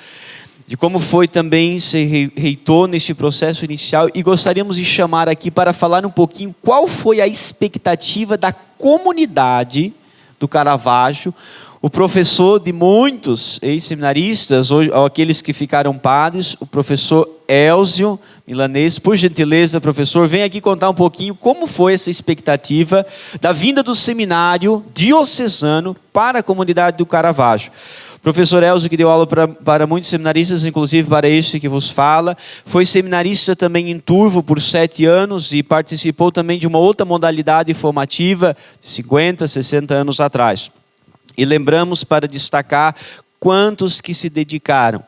de como foi também ser reitor neste processo inicial, e gostaríamos de chamar aqui para falar um pouquinho qual foi a expectativa da comunidade do Caravaggio, o professor de muitos ex-seminaristas, ou aqueles que ficaram padres, o professor Elzio Milanês. Por gentileza, professor, vem aqui contar um pouquinho como foi essa expectativa da vinda do seminário diocesano para a comunidade do Caravaggio. Professor Elzio, que deu aula para muitos seminaristas, inclusive para este que vos fala, foi seminarista também em Turvo por 7 anos e participou também de uma outra modalidade formativa, 50, 60 anos atrás. E lembramos para destacar quantos que se dedicaram.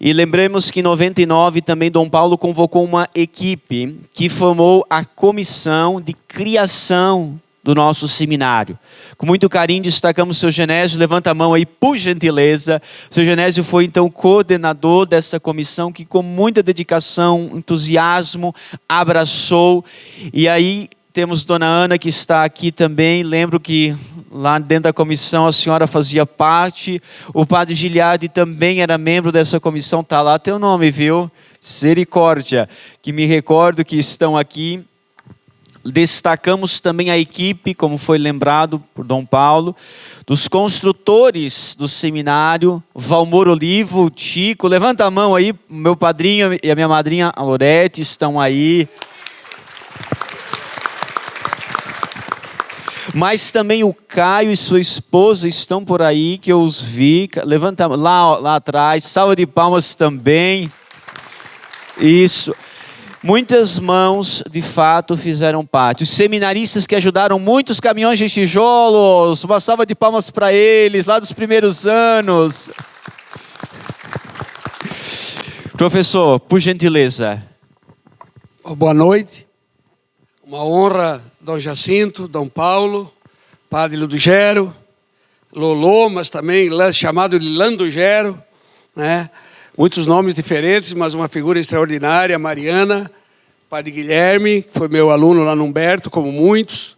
E lembremos que em 99 também Dom Paulo convocou uma equipe que formou a comissão de criação do nosso seminário. Com muito carinho destacamos o seu Genésio, levanta a mão aí por gentileza. O seu Genésio foi então coordenador dessa comissão que com muita dedicação, entusiasmo, abraçou. E aí temos Dona Ana que está aqui também. Lembro que lá dentro da comissão a senhora fazia parte. O padre Giliardi também era membro dessa comissão. Está lá teu nome, viu? Misericórdia. Que me recordo que estão aqui. Destacamos também a equipe, como foi lembrado por Dom Paulo, dos construtores do seminário, Valmor Olivo, Tico. Levanta a mão aí, meu padrinho e a minha madrinha, a Lorete, estão aí. Mas também o Caio e sua esposa estão por aí, que eu os vi. Levanta lá atrás, salva de palmas também. Isso. Muitas mãos, de fato, fizeram parte. Os seminaristas que ajudaram muitos caminhões de tijolos, uma salva de palmas para eles, lá dos primeiros anos. Professor, por gentileza. Boa noite. Uma honra, Dom Jacinto, Dom Paulo, Padre Ludigério, Lolô, mas também chamado de Landugério. né? Muitos nomes diferentes, mas uma figura extraordinária, Mariana, Padre Guilherme, que foi meu aluno lá no Humberto, como muitos.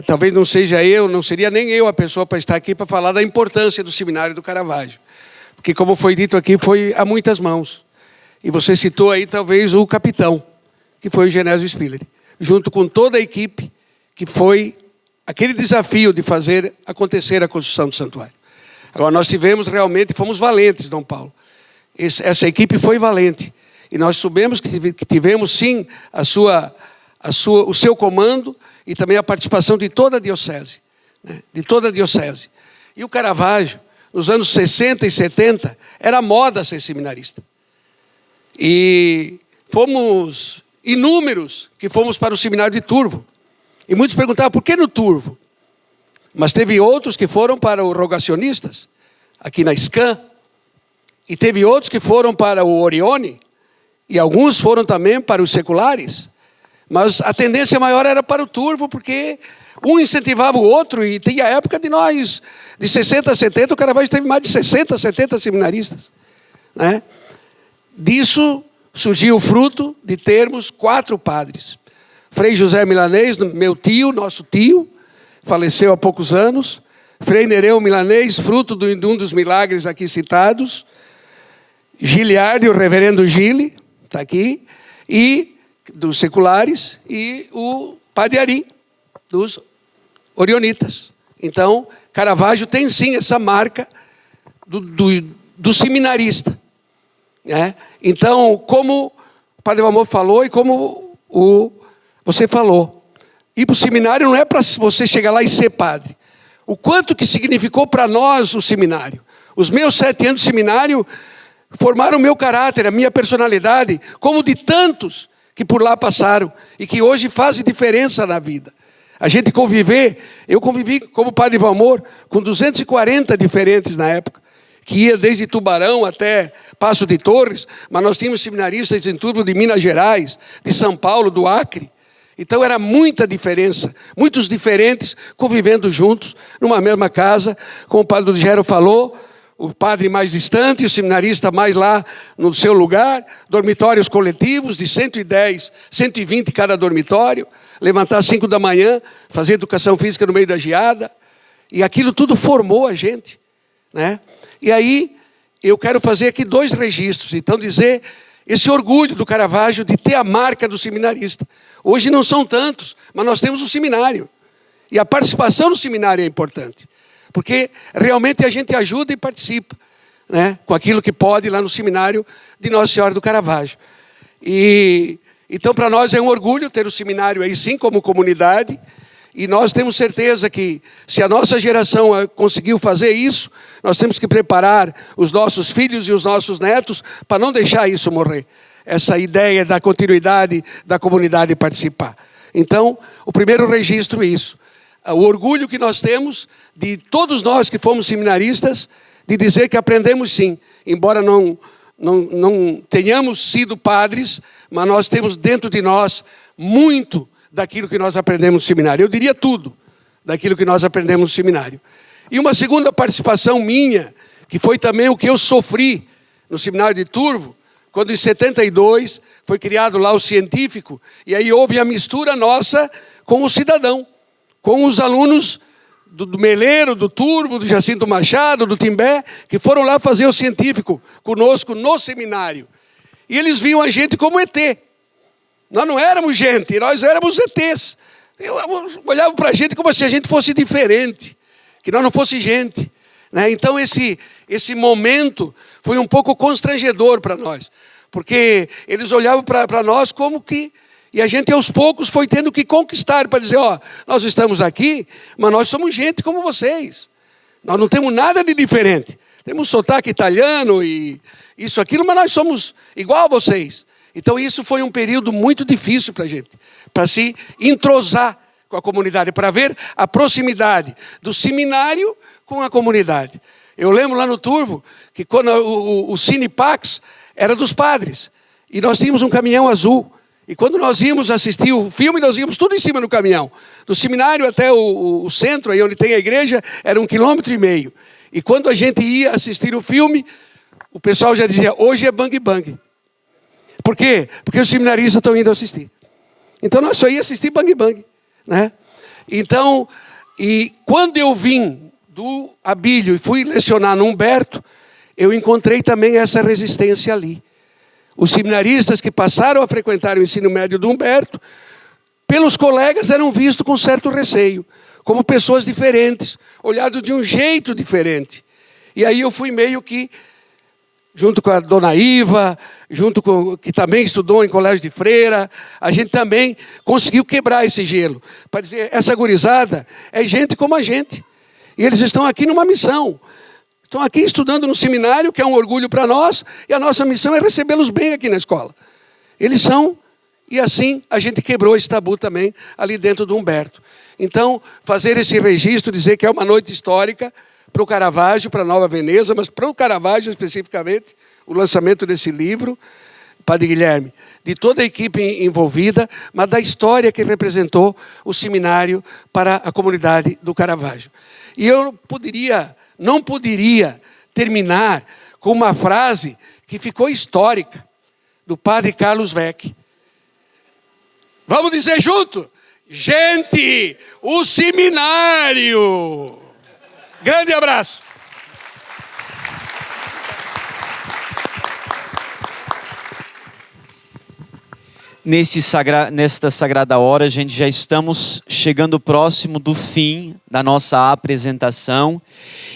Talvez não seria nem eu a pessoa para estar aqui para falar da importância do Seminário do Caravaggio. Porque, como foi dito aqui, foi a muitas mãos. E você citou aí, talvez, o capitão, que foi o Genésio Spiller, junto com toda a equipe, que foi aquele desafio de fazer acontecer a construção do santuário. Agora, nós fomos valentes, Dom Paulo. Essa equipe foi valente. E nós soubemos que tivemos, sim, o seu comando e também a participação de toda a diocese. Né? De toda a diocese. E o Caravaggio, nos anos 60 e 70, era moda ser seminarista. E fomos inúmeros que fomos para o seminário de Turvo. E muitos perguntavam, por que no Turvo? Mas teve outros que foram para os rogacionistas, aqui na SCAM. E teve outros que foram para o Orione. E alguns foram também para os seculares. Mas a tendência maior era para o Turvo, porque um incentivava o outro. E tinha a época de nós, de 60 a 70, o Caravaggio teve mais de 60, 70 seminaristas. Né? Disso surgiu o fruto de termos 4 padres. Frei José Milanês, meu tio, nosso tio, faleceu há poucos anos. Frei Nereu Milanês, fruto de um dos milagres aqui citados. Giliardi, o reverendo Gili, está aqui, e dos seculares, e o Padre Ari, dos orionitas. Então, Caravaggio tem sim essa marca do seminarista. Né? Então, como o Padre Valmor falou e como você falou, ir para o seminário não é para você chegar lá e ser padre. O quanto que significou para nós o seminário. Os meus 7 anos de seminário formaram o meu caráter, a minha personalidade, como de tantos que por lá passaram e que hoje fazem diferença na vida. A gente eu convivi como Padre Valmor com 240 diferentes na época, que ia desde Tubarão até Passo de Torres, mas nós tínhamos seminaristas em Turvo de Minas Gerais, de São Paulo, do Acre. Então era muita diferença, muitos diferentes convivendo juntos numa mesma casa, como o Padre Gero falou, o padre mais distante, o seminarista mais lá no seu lugar, dormitórios coletivos de 110, 120 cada dormitório, levantar às 5 da manhã, fazer educação física no meio da geada, e aquilo tudo formou a gente, né? E aí eu quero fazer aqui 2 registros, então dizer esse orgulho do Caravaggio de ter a marca do seminarista. Hoje não são tantos, mas nós temos um seminário, e a participação no seminário é importante. Porque realmente a gente ajuda e participa, né, com aquilo que pode lá no seminário de Nossa Senhora do Caravaggio. E então para nós é um orgulho ter o seminário aí sim como comunidade. E nós temos certeza que se a nossa geração conseguiu fazer isso, nós temos que preparar os nossos filhos e os nossos netos para não deixar isso morrer. Essa ideia da continuidade da comunidade participar. Então, o primeiro registro é isso. O orgulho que nós temos de todos nós que fomos seminaristas, de dizer que aprendemos sim, embora não tenhamos sido padres, mas nós temos dentro de nós muito daquilo que nós aprendemos no seminário. Eu diria tudo daquilo que nós aprendemos no seminário. E uma segunda participação minha, que foi também o que eu sofri no seminário de Turvo, quando em 72 foi criado lá o científico, e aí houve a mistura nossa com o cidadão, com os alunos do Meleiro, do Turvo, do Jacinto Machado, do Timbé, que foram lá fazer o científico conosco no seminário. E eles viam a gente como ET. Nós não éramos gente, nós éramos ETs. Olhavam para a gente como se a gente fosse diferente, que nós não fosse gente. Né? Então esse momento foi um pouco constrangedor para nós, porque eles olhavam para nós como que... E a gente aos poucos foi tendo que conquistar para dizer, nós estamos aqui, mas nós somos gente como vocês. Nós não temos nada de diferente. Temos sotaque italiano e isso, aquilo, mas nós somos igual a vocês. Então isso foi um período muito difícil para a gente, para se entrosar com a comunidade, para ver a proximidade do seminário com a comunidade. Eu lembro lá no Turvo, que quando o Cinepax era dos padres, e nós tínhamos um caminhão azul, e quando nós íamos assistir o filme, nós íamos tudo em cima do caminhão. Do seminário até o centro, aí onde tem a igreja, era 1,5 km. E quando a gente ia assistir o filme, o pessoal já dizia, hoje é bang bang. Por quê? Porque os seminaristas estão indo assistir. Então nós só íamos assistir bang bang, né? Então, e quando eu vim do Abílio e fui lecionar no Humberto, eu encontrei também essa resistência ali. Os seminaristas que passaram a frequentar o ensino médio do Humberto, pelos colegas eram vistos com certo receio, como pessoas diferentes, olhados de um jeito diferente. E aí eu fui meio que, junto com a dona Iva, junto com que também estudou em colégio de freira, a gente também conseguiu quebrar esse gelo. Para dizer, essa gurizada é gente como a gente. E eles estão aqui numa missão. Estão aqui estudando no seminário, que é um orgulho para nós, e a nossa missão é recebê-los bem aqui na escola. Eles são, e assim a gente quebrou esse tabu também ali dentro do Humberto. Então, fazer esse registro, dizer que é uma noite histórica para o Caravaggio, para a Nova Veneza, mas para o Caravaggio especificamente, o lançamento desse livro, Padre Guilherme, de toda a equipe envolvida, mas da história que representou o seminário para a comunidade do Caravaggio. E eu não poderia terminar com uma frase que ficou histórica, do Padre Carlos Weck. Vamos dizer junto? Gente, o seminário! Grande abraço! Nesta sagrada hora, a gente já estamos chegando próximo do fim da nossa apresentação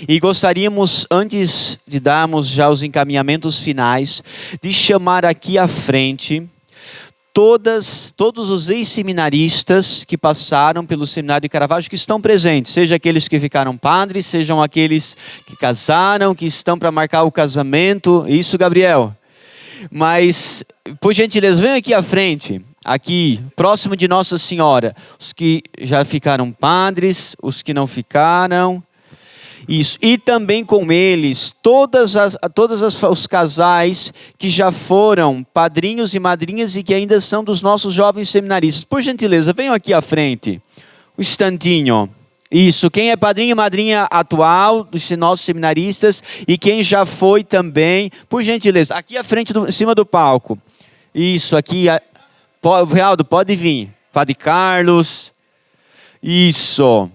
e gostaríamos, antes de darmos já os encaminhamentos finais, de chamar aqui à frente todos os ex-seminaristas que passaram pelo Seminário de Caravaggio que estão presentes, seja aqueles que ficaram padres, sejam aqueles que casaram, que estão para marcar o casamento. Isso, Gabriel. Mas, por gentileza, venham aqui à frente, aqui, próximo de Nossa Senhora. Os que já ficaram padres, os que não ficaram. Isso. E também com eles, os casais que já foram padrinhos e madrinhas e que ainda são dos nossos jovens seminaristas. Por gentileza, venham aqui à frente. Um instantinho. Isso, quem é padrinho e madrinha atual dos nossos seminaristas e quem já foi também, por gentileza, aqui à frente, em cima do palco. Isso, aqui, Realdo, pode vir. Padre Carlos. Isso.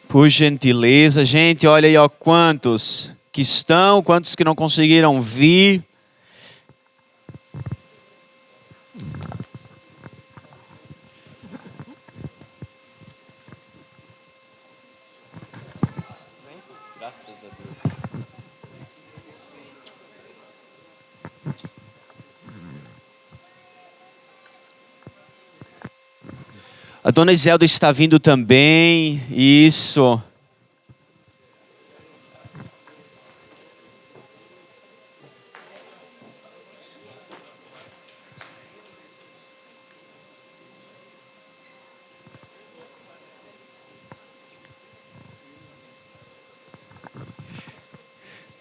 Por gentileza, gente, olha aí, ó, quantos que estão, quantos que não conseguiram vir. Graças a Deus. A dona Iselda está vindo também. Isso.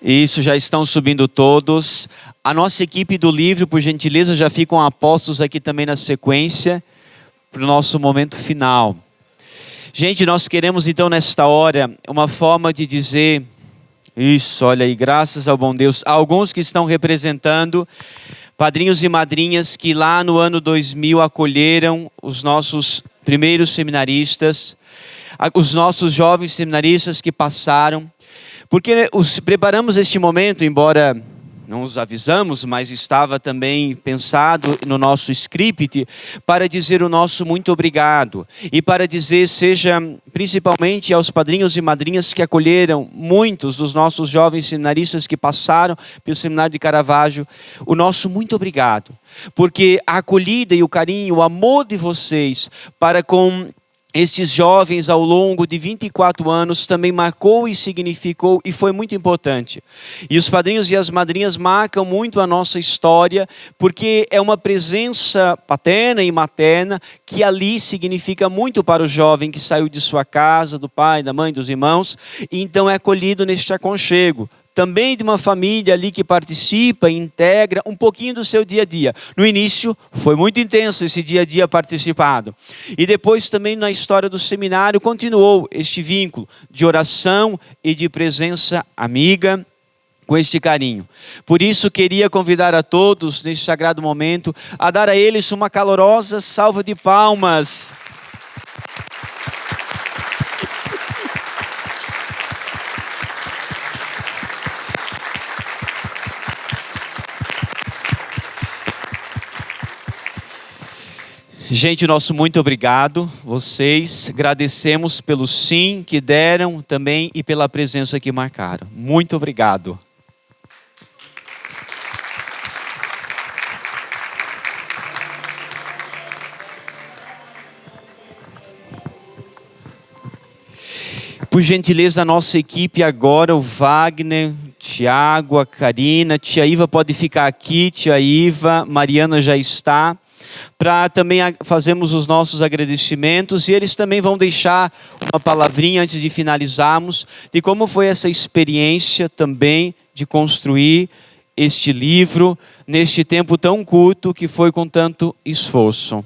Isso, já estão subindo todos. A nossa equipe do livro, por gentileza, já ficam apostos aqui também na sequência, para o nosso momento final. Gente, nós queremos então nesta hora, uma forma de dizer, isso, olha aí, graças ao bom Deus, alguns que estão representando, padrinhos e madrinhas que lá no ano 2000 acolheram os nossos primeiros seminaristas, os nossos jovens seminaristas que passaram, porque preparamos este momento, embora não os avisamos, mas estava também pensado no nosso script, para dizer o nosso muito obrigado. E para dizer, seja principalmente aos padrinhos e madrinhas que acolheram muitos dos nossos jovens seminaristas que passaram pelo Seminário de Caravaggio, o nosso muito obrigado. Porque a acolhida e o carinho, o amor de vocês para com esses jovens ao longo de 24 anos também marcou e significou e foi muito importante. E os padrinhos e as madrinhas marcam muito a nossa história, porque é uma presença paterna e materna que ali significa muito para o jovem que saiu de sua casa, do pai, da mãe, dos irmãos, e então é acolhido neste aconchego, também de uma família ali que participa, integra um pouquinho do seu dia a dia. No início foi muito intenso esse dia a dia participado. E depois também na história do seminário continuou este vínculo de oração e de presença amiga, com este carinho. Por isso queria convidar a todos neste sagrado momento a dar a eles uma calorosa salva de palmas. Gente, nosso muito obrigado, vocês, agradecemos pelo sim que deram também e pela presença que marcaram. Muito obrigado. Por gentileza, a nossa equipe agora, o Wagner, Tiago, a Karina, tia Iva pode ficar aqui, tia Iva, Mariana já está, para também fazermos os nossos agradecimentos, e eles também vão deixar uma palavrinha antes de finalizarmos, de como foi essa experiência também de construir este livro, neste tempo tão curto que foi com tanto esforço.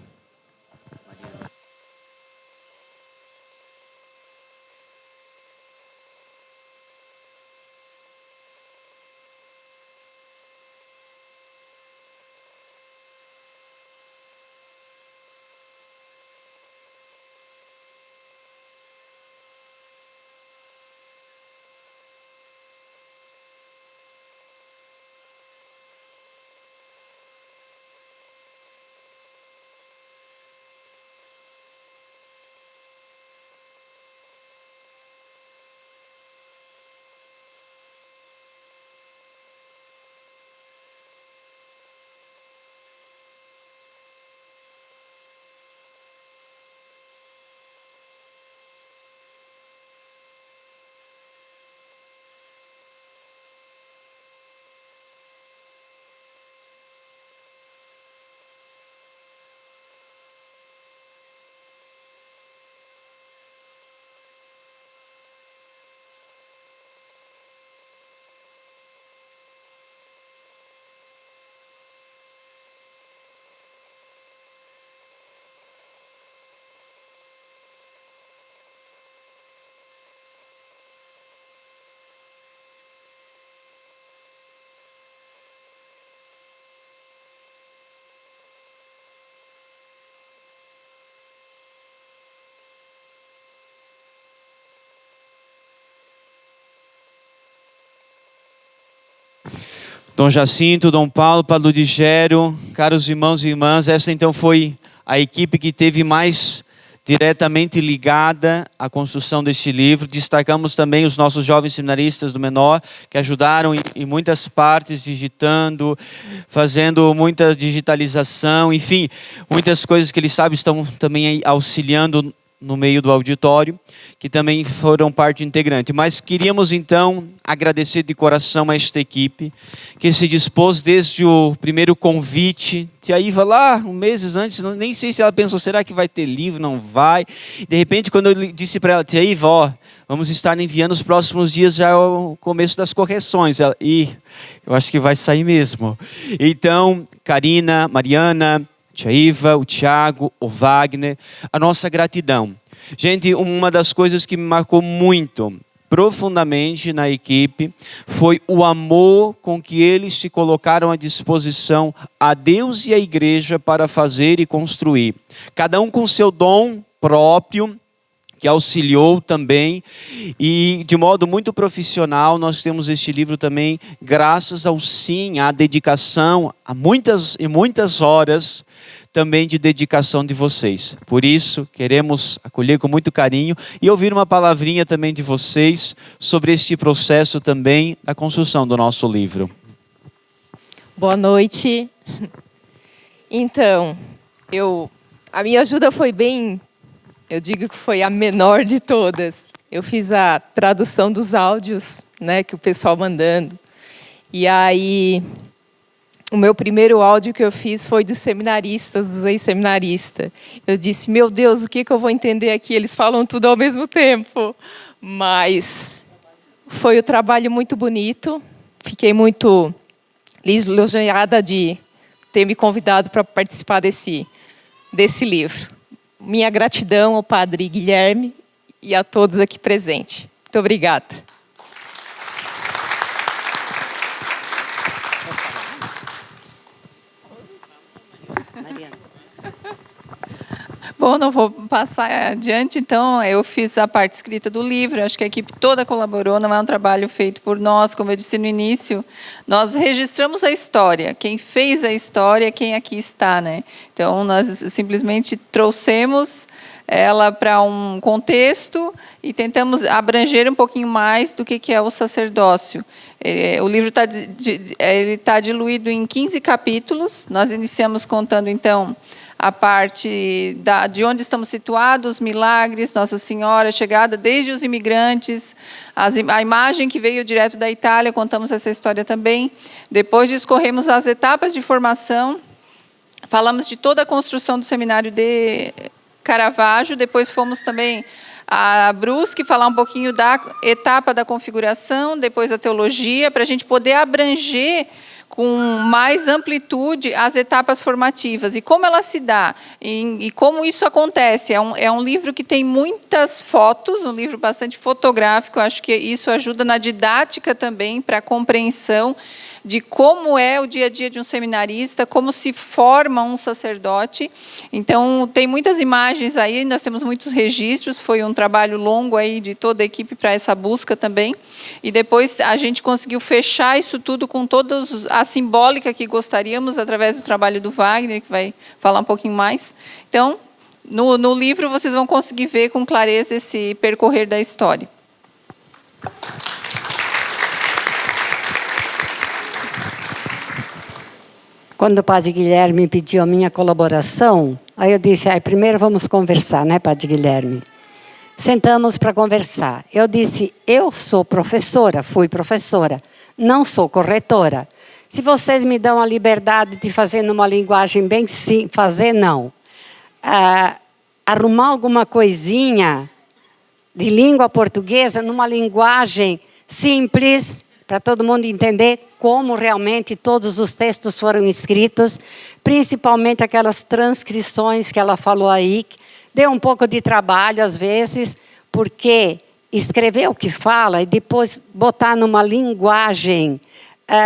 Dom Jacinto, Dom Paulo, Padre Digério, caros irmãos e irmãs, essa então foi a equipe que teve mais diretamente ligada à construção deste livro. Destacamos também os nossos jovens seminaristas do Menor, que ajudaram em muitas partes, digitando, fazendo muita digitalização, enfim, muitas coisas que eles sabem estão também aí auxiliando no meio do auditório, que também foram parte integrante. Mas queríamos então agradecer de coração a esta equipe, que se dispôs desde o primeiro convite. Tia Iva lá, meses antes, nem sei se ela pensou, será que vai ter livro? Não vai. De repente, quando eu disse para ela, tia Iva, ó, vamos estar enviando os próximos dias já o começo das correções. Ela, eu acho que vai sair mesmo. Então, Karina, Mariana, tia Iva, o Tiago, o Wagner, a nossa gratidão. Gente, uma das coisas que me marcou muito, profundamente na equipe, foi o amor com que eles se colocaram à disposição a Deus e a igreja para fazer e construir. Cada um com seu dom próprio, que auxiliou também, e de modo muito profissional nós temos este livro também, graças ao sim, à dedicação, a muitas e muitas horas também de dedicação de vocês. Por isso, queremos acolher com muito carinho e ouvir uma palavrinha também de vocês sobre este processo também da construção do nosso livro. Boa noite. Então, a minha ajuda foi bem, eu digo que foi a menor de todas. Eu fiz a tradução dos áudios, né, que o pessoal mandando. E aí, o meu primeiro áudio que eu fiz foi dos seminaristas, dos ex-seminaristas. Eu disse, meu Deus, o que eu vou entender aqui? Eles falam tudo ao mesmo tempo. Mas Foi um trabalho muito bonito. Fiquei muito lisonjeada de ter me convidado para participar desse livro. Minha gratidão ao Padre Guilherme e a todos aqui presentes. Muito obrigada. Bom, não vou passar adiante, então, eu fiz a parte escrita do livro, acho que a equipe toda colaborou, não é um trabalho feito por nós, como eu disse no início, nós registramos a história, quem fez a história é quem aqui está, né? Então, nós simplesmente trouxemos ela para um contexto e tentamos abranger um pouquinho mais do que é o sacerdócio. O livro está diluído em 15 capítulos, nós iniciamos contando, então, a parte de onde estamos situados, milagres, Nossa Senhora, chegada desde os imigrantes, a imagem que veio direto da Itália, contamos essa história também. Depois discorremos as etapas de formação, falamos de toda a construção do seminário de Caravaggio, depois fomos também a Brusque, falar um pouquinho da etapa da configuração, depois a teologia, para a gente poder abranger com mais amplitude as etapas formativas e como ela se dá e como isso acontece. É um livro que tem muitas fotos, um livro bastante fotográfico, acho que isso ajuda na didática também, para a compreensão de como é o dia a dia de um seminarista, como se forma um sacerdote. Então, tem muitas imagens aí, nós temos muitos registros, foi um trabalho longo aí de toda a equipe para essa busca também. E depois a gente conseguiu fechar isso tudo com toda a simbólica que gostaríamos, através do trabalho do Wagner, que vai falar um pouquinho mais. Então, no livro vocês vão conseguir ver com clareza esse percorrer da história. Quando o Padre Guilherme pediu a minha colaboração, aí eu disse, primeiro vamos conversar, né, Padre Guilherme? Sentamos para conversar. Eu disse, eu sou professora, fui professora, não sou corretora. Se vocês me dão a liberdade de fazer numa linguagem bem simples, arrumar alguma coisinha de língua portuguesa numa linguagem simples, para todo mundo entender como realmente todos os textos foram escritos, principalmente aquelas transcrições que ela falou aí, deu um pouco de trabalho às vezes, porque escrever o que fala e depois botar numa linguagem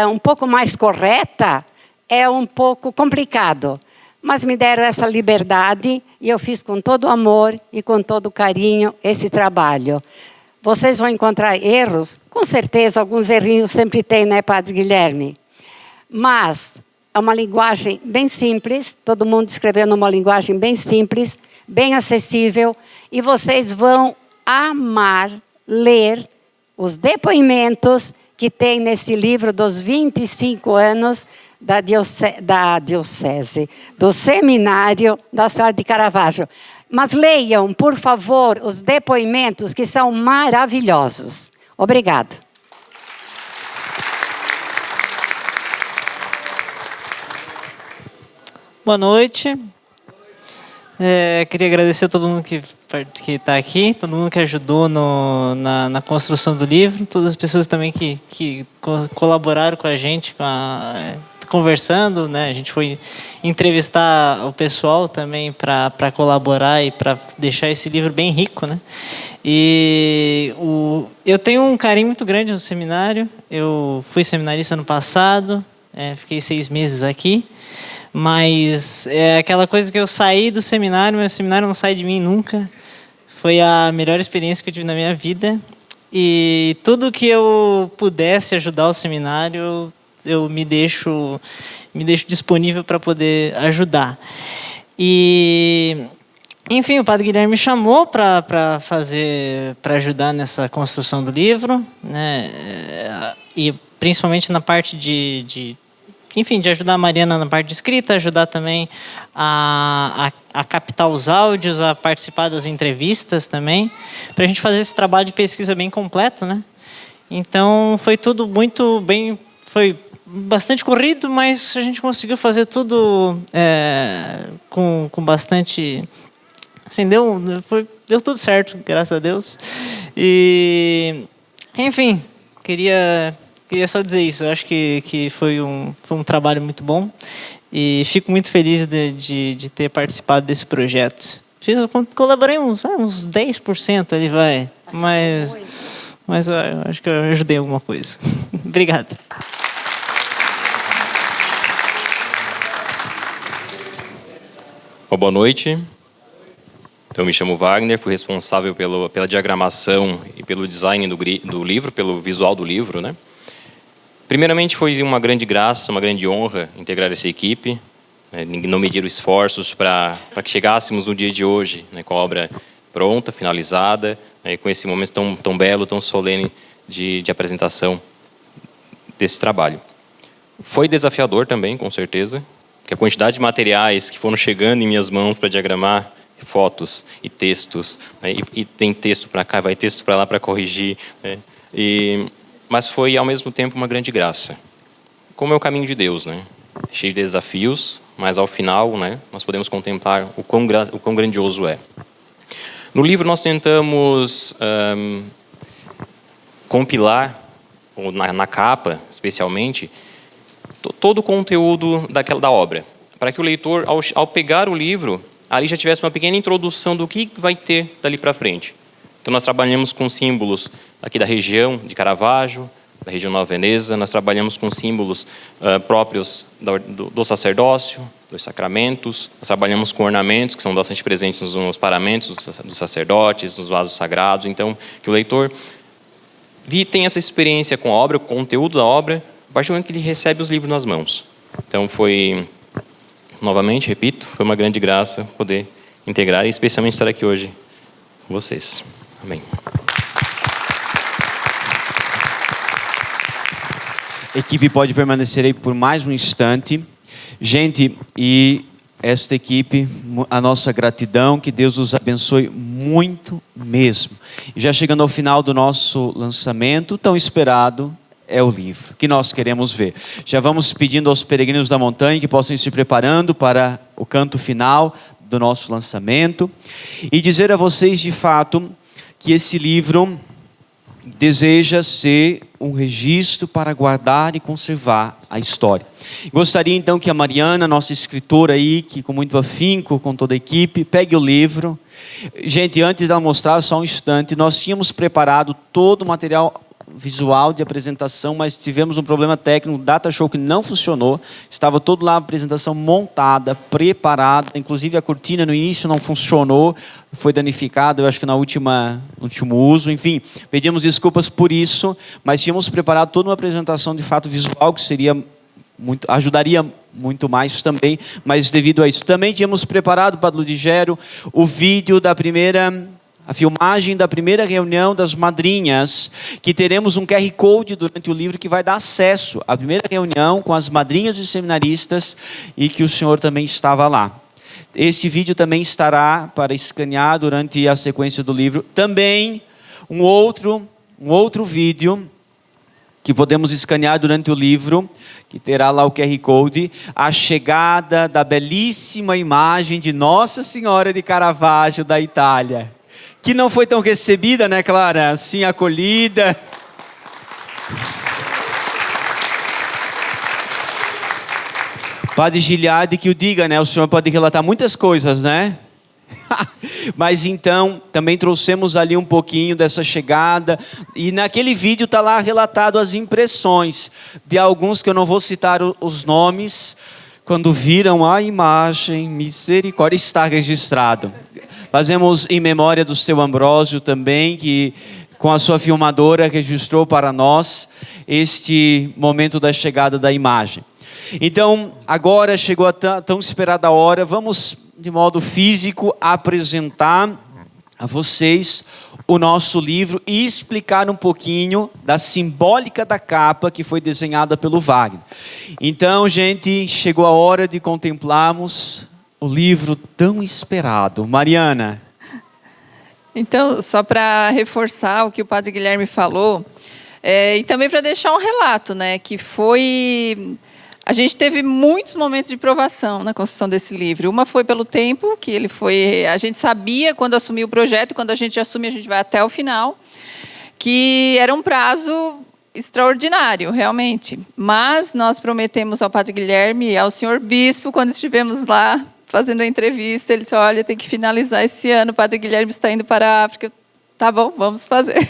um pouco mais correta é um pouco complicado. Mas me deram essa liberdade e eu fiz com todo o amor e com todo o carinho esse trabalho. Vocês vão encontrar erros, com certeza, alguns errinhos sempre tem, né, Padre Guilherme? Mas é uma linguagem bem simples, todo mundo escreveu numa linguagem bem simples, bem acessível, e vocês vão amar ler os depoimentos que tem nesse livro dos 25 anos do Seminário da Senhora de Caravaggio. Mas leiam, por favor, os depoimentos que são maravilhosos. Obrigada. Boa noite. Queria agradecer a todo mundo que está aqui, todo mundo que ajudou na construção do livro, todas as pessoas também que colaboraram com a gente, conversando, né? A gente foi entrevistar o pessoal também para colaborar e para deixar esse livro bem rico, né? E eu tenho um carinho muito grande no seminário. Eu fui seminarista no passado, fiquei 6 meses aqui, mas é aquela coisa que eu saí do seminário, meu seminário não sai de mim nunca. Foi a melhor experiência que eu tive na minha vida e tudo que eu pudesse ajudar o seminário eu me deixo disponível para poder ajudar. E, enfim, o Padre Guilherme me chamou para ajudar nessa construção do livro, né? E principalmente na parte de ajudar a Mariana na parte de escrita, ajudar também a captar os áudios, a participar das entrevistas também, para a gente fazer esse trabalho de pesquisa bem completo, né? Então, foi tudo muito bem, foi bastante corrido, mas a gente conseguiu fazer tudo com bastante... Assim, deu tudo certo, graças a Deus. E, enfim, queria só dizer isso. Eu acho que foi um trabalho muito bom e fico muito feliz de ter participado desse projeto. Colaborei uns 10% ali, vai, mas eu acho que eu ajudei alguma coisa. Obrigado. Boa noite. Então, eu me chamo Wagner, fui responsável pela diagramação e pelo design do livro, pelo visual do livro, né? Primeiramente, foi uma grande graça, uma grande honra integrar essa equipe, né? Não medir esforços para que chegássemos no dia de hoje, né? Com a obra pronta, finalizada, né? Com esse momento tão belo, tão solene de apresentação desse trabalho. Foi desafiador também, com certeza, porque a quantidade de materiais que foram chegando em minhas mãos para diagramar, fotos e textos, né? E tem texto para cá, vai texto para lá para corrigir, né? Mas foi, ao mesmo tempo, uma grande graça. Como é o caminho de Deus, né? Cheio de desafios, mas, ao final, né, nós podemos contemplar o quão grandioso é. No livro, nós tentamos compilar, ou na capa, especialmente, todo o conteúdo da obra, para que o leitor, ao pegar o livro, ali já tivesse uma pequena introdução do que vai ter dali para frente. Então, nós trabalhamos com símbolos aqui da região de Caravaggio, da região Nova Veneza. Nós trabalhamos com símbolos próprios do sacerdócio, dos sacramentos. Nós trabalhamos com ornamentos que são bastante presentes nos paramentos dos sacerdotes, nos vasos sagrados. Então, que o leitor tenha essa experiência com a obra, com o conteúdo da obra, a partir do momento que ele recebe os livros nas mãos. Então, novamente, repito, foi uma grande graça poder integrar e especialmente estar aqui hoje com vocês. Amém. A equipe pode permanecer aí por mais um instante. Gente, e esta equipe, a nossa gratidão, que Deus os abençoe muito mesmo. E já chegando ao final do nosso lançamento, tão esperado é o livro que nós queremos ver. Já vamos pedindo aos peregrinos da montanha que possam ir se preparando para o canto final do nosso lançamento. E dizer a vocês, de fato, que esse livro deseja ser um registro para guardar e conservar a história. Gostaria então que a Mariana, nossa escritora aí, que com muito afinco, com toda a equipe, pegue o livro. Gente, antes dela mostrar, só um instante, nós tínhamos preparado todo o material visual de apresentação, mas tivemos um problema técnico, o data show que não funcionou, estava todo lá a apresentação montada, preparada, inclusive a cortina no início não funcionou, foi danificada, eu acho que no último uso, enfim, pedimos desculpas por isso, mas tínhamos preparado toda uma apresentação de fato visual que ajudaria muito mais também, mas devido a isso, também tínhamos preparado para o Ludigero o vídeo a filmagem da primeira reunião das madrinhas, que teremos um QR Code durante o livro que vai dar acesso à primeira reunião com as madrinhas e seminaristas e que o senhor também estava lá. Este vídeo também estará para escanear durante a sequência do livro. Também um outro vídeo que podemos escanear durante o livro, que terá lá o QR Code, a chegada da belíssima imagem de Nossa Senhora de Caravaggio da Itália. Que não foi tão recebida, né, Clara? Assim, acolhida. Padre Giliardi que o diga, né? O senhor pode relatar muitas coisas, né? Mas então, também trouxemos ali um pouquinho dessa chegada. E naquele vídeo está lá relatado as impressões de alguns que eu não vou citar os nomes. Quando viram a imagem, misericórdia, está registrado. Fazemos em memória do seu Ambrósio também, que com a sua filmadora registrou para nós este momento da chegada da imagem. Então, agora chegou a tão esperada hora, vamos de modo físico apresentar a vocês o nosso livro e explicar um pouquinho da simbólica da capa que foi desenhada pelo Wagner. Então, gente, chegou a hora de contemplarmos o livro tão esperado. Mariana. Então, só para reforçar o que o Padre Guilherme falou, e também para deixar um relato, né, que foi... A gente teve muitos momentos de provação na construção desse livro. Uma foi pelo tempo, que ele foi... A gente sabia quando assumiu o projeto, quando a gente assume, a gente vai até o final, que era um prazo extraordinário, realmente. Mas nós prometemos ao Padre Guilherme e ao senhor Bispo, quando estivemos lá fazendo a entrevista, ele disse, olha, tem que finalizar esse ano, o Padre Guilherme está indo para a África. Tá bom, vamos fazer.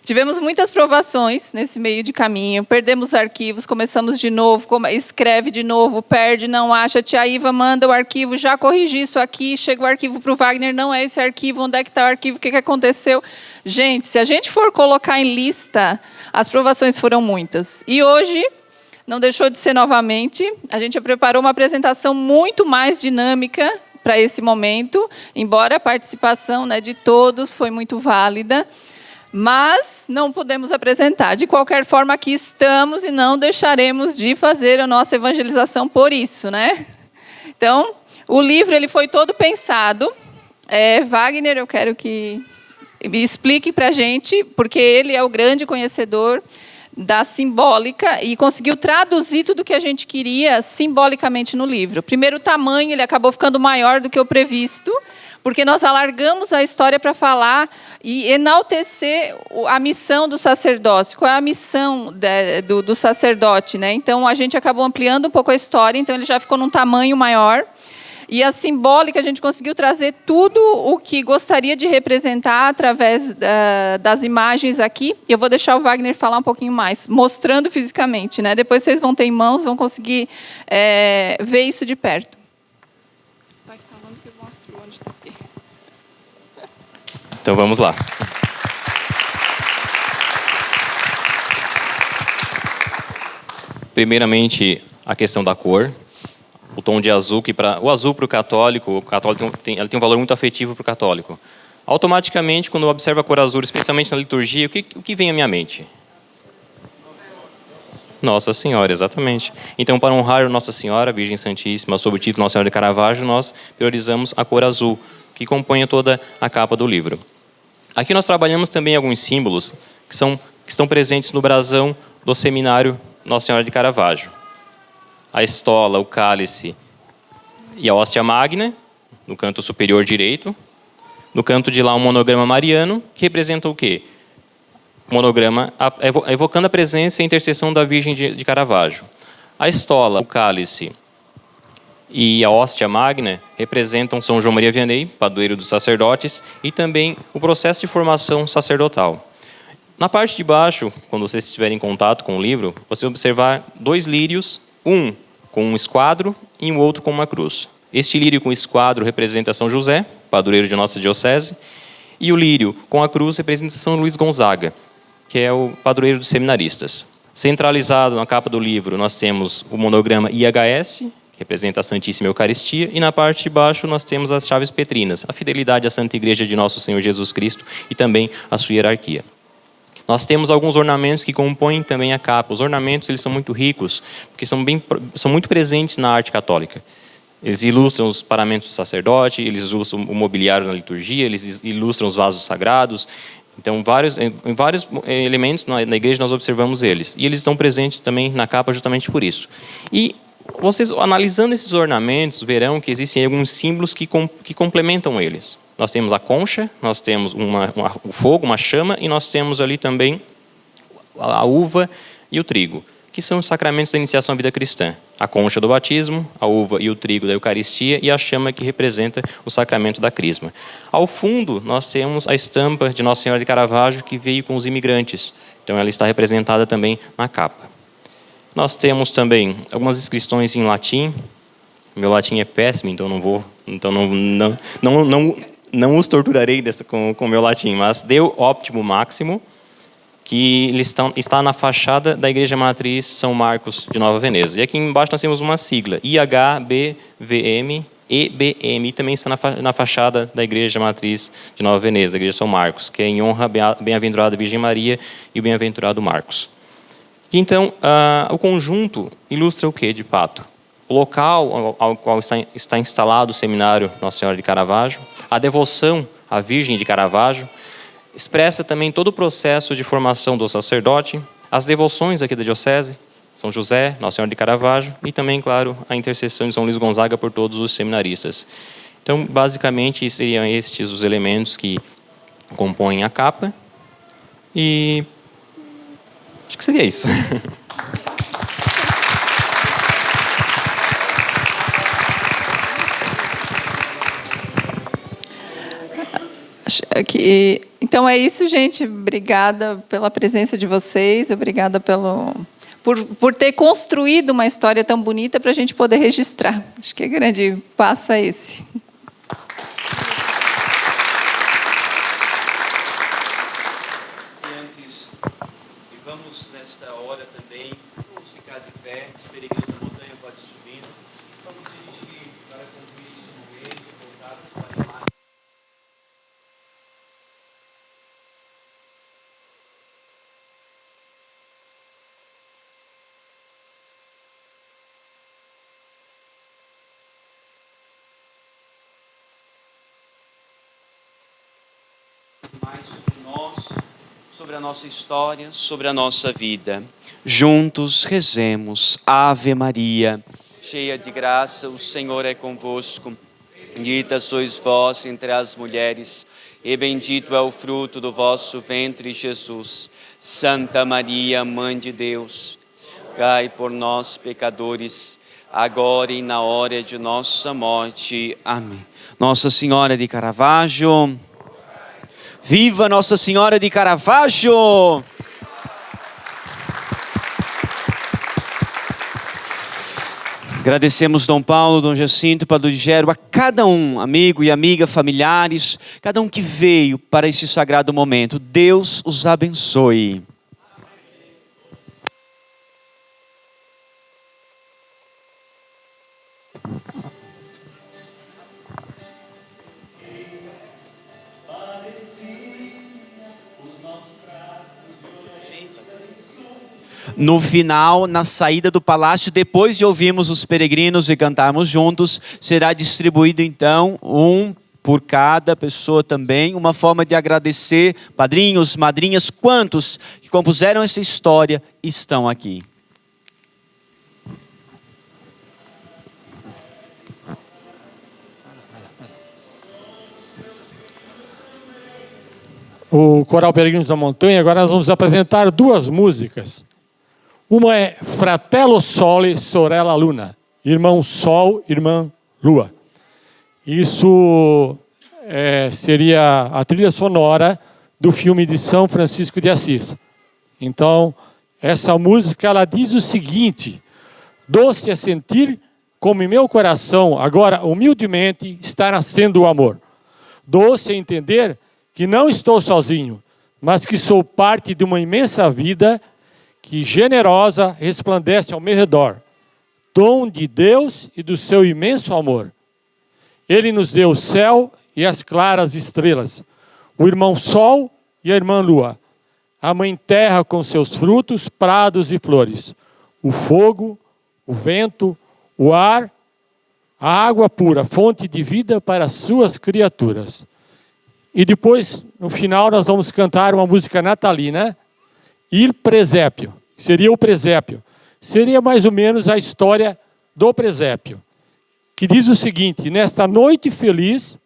Tivemos muitas provações nesse meio de caminho, perdemos arquivos, começamos de novo, escreve de novo, perde, não acha, tia Iva manda o arquivo, já corrigi isso aqui, chega o arquivo para o Wagner, não é esse arquivo, onde é que está o arquivo, o que aconteceu? Gente, se a gente for colocar em lista, as provações foram muitas. E hoje, não deixou de ser novamente, a gente preparou uma apresentação muito mais dinâmica para esse momento, embora a participação, né, de todos foi muito válida, mas não podemos apresentar. De qualquer forma, aqui estamos e não deixaremos de fazer a nossa evangelização por isso, né? Então, o livro ele foi todo pensado. Wagner, eu quero que explique para a gente, porque ele é o grande conhecedor da simbólica e conseguiu traduzir tudo o que a gente queria simbolicamente no livro. Primeiro, o tamanho, ele acabou ficando maior do que o previsto, porque nós alargamos a história para falar e enaltecer a missão do sacerdócio. Qual é a missão do sacerdote, né? Então, a gente acabou ampliando um pouco a história, então ele já ficou num tamanho maior. E a simbólica, a gente conseguiu trazer tudo o que gostaria de representar através das imagens aqui. Eu vou deixar o Wagner falar um pouquinho mais, mostrando fisicamente, né? Depois vocês vão ter em mãos, vão conseguir ver isso de perto. Vai falando que eu mostro onde está aqui. Então vamos lá. Primeiramente, a questão da cor. O tom de azul, o azul para o católico tem um valor muito afetivo para o católico. Automaticamente, quando eu observo a cor azul, especialmente na liturgia, o que vem à minha mente? Nossa Senhora, exatamente. Então, para honrar Nossa Senhora, Virgem Santíssima, sob o título Nossa Senhora de Caravaggio, nós priorizamos a cor azul, que compõe toda a capa do livro. Aqui nós trabalhamos também alguns símbolos que estão presentes no brasão do seminário Nossa Senhora de Caravaggio. A estola, o cálice e a hóstia magna, no canto superior direito. No canto de lá, um monograma mariano, que representa o quê? O monograma evocando a presença e a intercessão da Virgem de Caravaggio. A estola, o cálice e a hóstia magna representam São João Maria Vianney, padroeiro dos sacerdotes, e também o processo de formação sacerdotal. Na parte de baixo, quando vocês estiverem em contato com o livro, você vai observar 2 lírios, um com um esquadro e um outro com uma cruz. Este lírio com esquadro representa São José, padroeiro de nossa diocese, e o lírio com a cruz representa São Luís Gonzaga, que é o padroeiro dos seminaristas. Centralizado na capa do livro, nós temos o monograma IHS, que representa a Santíssima Eucaristia, e na parte de baixo nós temos as chaves petrinas, a fidelidade à Santa Igreja de Nosso Senhor Jesus Cristo e também a sua hierarquia. Nós temos alguns ornamentos que compõem também a capa. Os ornamentos eles são muito ricos, porque são muito presentes na arte católica. Eles ilustram os paramentos do sacerdote, eles ilustram o mobiliário na liturgia, eles ilustram os vasos sagrados. Então, em vários elementos na igreja nós observamos eles. E eles estão presentes também na capa justamente por isso. E vocês, analisando esses ornamentos, verão que existem alguns símbolos que complementam eles. Nós temos a concha, nós temos o fogo, uma chama, e nós temos ali também a uva e o trigo, que são os sacramentos da iniciação à vida cristã. A concha do batismo, a uva e o trigo da Eucaristia e a chama que representa o sacramento da crisma. Ao fundo, nós temos a estampa de Nossa Senhora de Caravaggio, que veio com os imigrantes. Então, ela está representada também na capa. Nós temos também algumas inscrições em latim. Meu latim é péssimo, então não os torturarei com o meu latim, mas Deo Optimo Maximo, que está na fachada da Igreja Matriz São Marcos de Nova Veneza. E aqui embaixo nós temos uma sigla, IHBVM, EBM, também está na fachada da Igreja Matriz de Nova Veneza, a Igreja São Marcos, que é em honra à bem-aventurada Virgem Maria e o bem-aventurado Marcos. E então, o conjunto ilustra o que, de fato? O local ao qual está instalado o seminário Nossa Senhora de Caravaggio, a devoção à Virgem de Caravaggio, expressa também todo o processo de formação do sacerdote, as devoções aqui da diocese, São José, Nossa Senhora de Caravaggio, e também, claro, a intercessão de São Luís Gonzaga por todos os seminaristas. Então, basicamente, seriam estes os elementos que compõem a capa. E Acho que seria isso. Então é isso, gente. Obrigada pela presença de vocês. Obrigada por ter construído uma história tão bonita para a gente poder registrar. Acho que o grande passo é esse. E vamos nesta hora também, vamos ficar de pé, os peregrinos da montanha podem subir. Vamos dirigir para concluir esse momento, voltados para a imagem. Mais sobre nós, sobre a nossa história, sobre a nossa vida. Juntos rezemos. Ave Maria, cheia de graça, o Senhor é convosco. Bendita sois vós entre as mulheres, e bendito é o fruto do vosso ventre, Jesus. Santa Maria, Mãe de Deus, rogai por nós, pecadores, agora e na hora de nossa morte. Amém. Nossa Senhora de Caravaggio. Viva Nossa Senhora de Caravaggio! Agradecemos Dom Paulo, Dom Jacinto, Padre Digério, a cada um, amigo e amiga, familiares, cada um que veio para este sagrado momento. Deus os abençoe. No final, na saída do palácio, depois de ouvirmos os peregrinos e cantarmos juntos, será distribuído então por cada pessoa também, uma forma de agradecer, padrinhos, madrinhas, quantos que compuseram essa história estão aqui. O Coral Peregrinos da Montanha, agora nós vamos apresentar duas músicas. Uma é Fratello Sole, Sorella Luna, Irmão Sol, Irmã Lua. Isso seria a trilha sonora do filme de São Francisco de Assis. Então, essa música ela diz o seguinte: doce é sentir como em meu coração, agora humildemente, está nascendo o amor. Doce é entender que não estou sozinho, mas que sou parte de uma imensa vida que generosa resplandece ao meu redor, dom de Deus e do seu imenso amor. Ele nos deu o céu e as claras estrelas, o irmão Sol e a irmã Lua, a mãe terra com seus frutos, prados e flores, o fogo, o vento, o ar, a água pura, fonte de vida para as suas criaturas. E depois, no final, nós vamos cantar uma música natalina, Il Presépio, seria o presépio. Seria mais ou menos a história do presépio, que diz o seguinte: nesta noite feliz,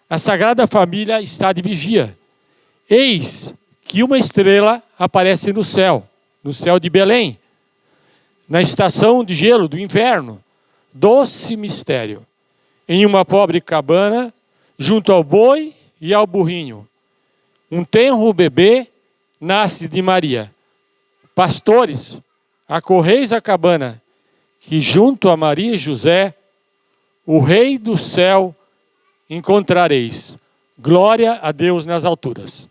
a Sagrada Família está de vigia. Eis que uma estrela aparece no céu de Belém, na estação de gelo do inverno, doce mistério. Em uma pobre cabana, junto ao boi e ao burrinho, um tenro bebê nasce de Maria. Pastores, acorreis a cabana, que junto a Maria e José, o Rei do céu encontrareis. Glória a Deus nas alturas.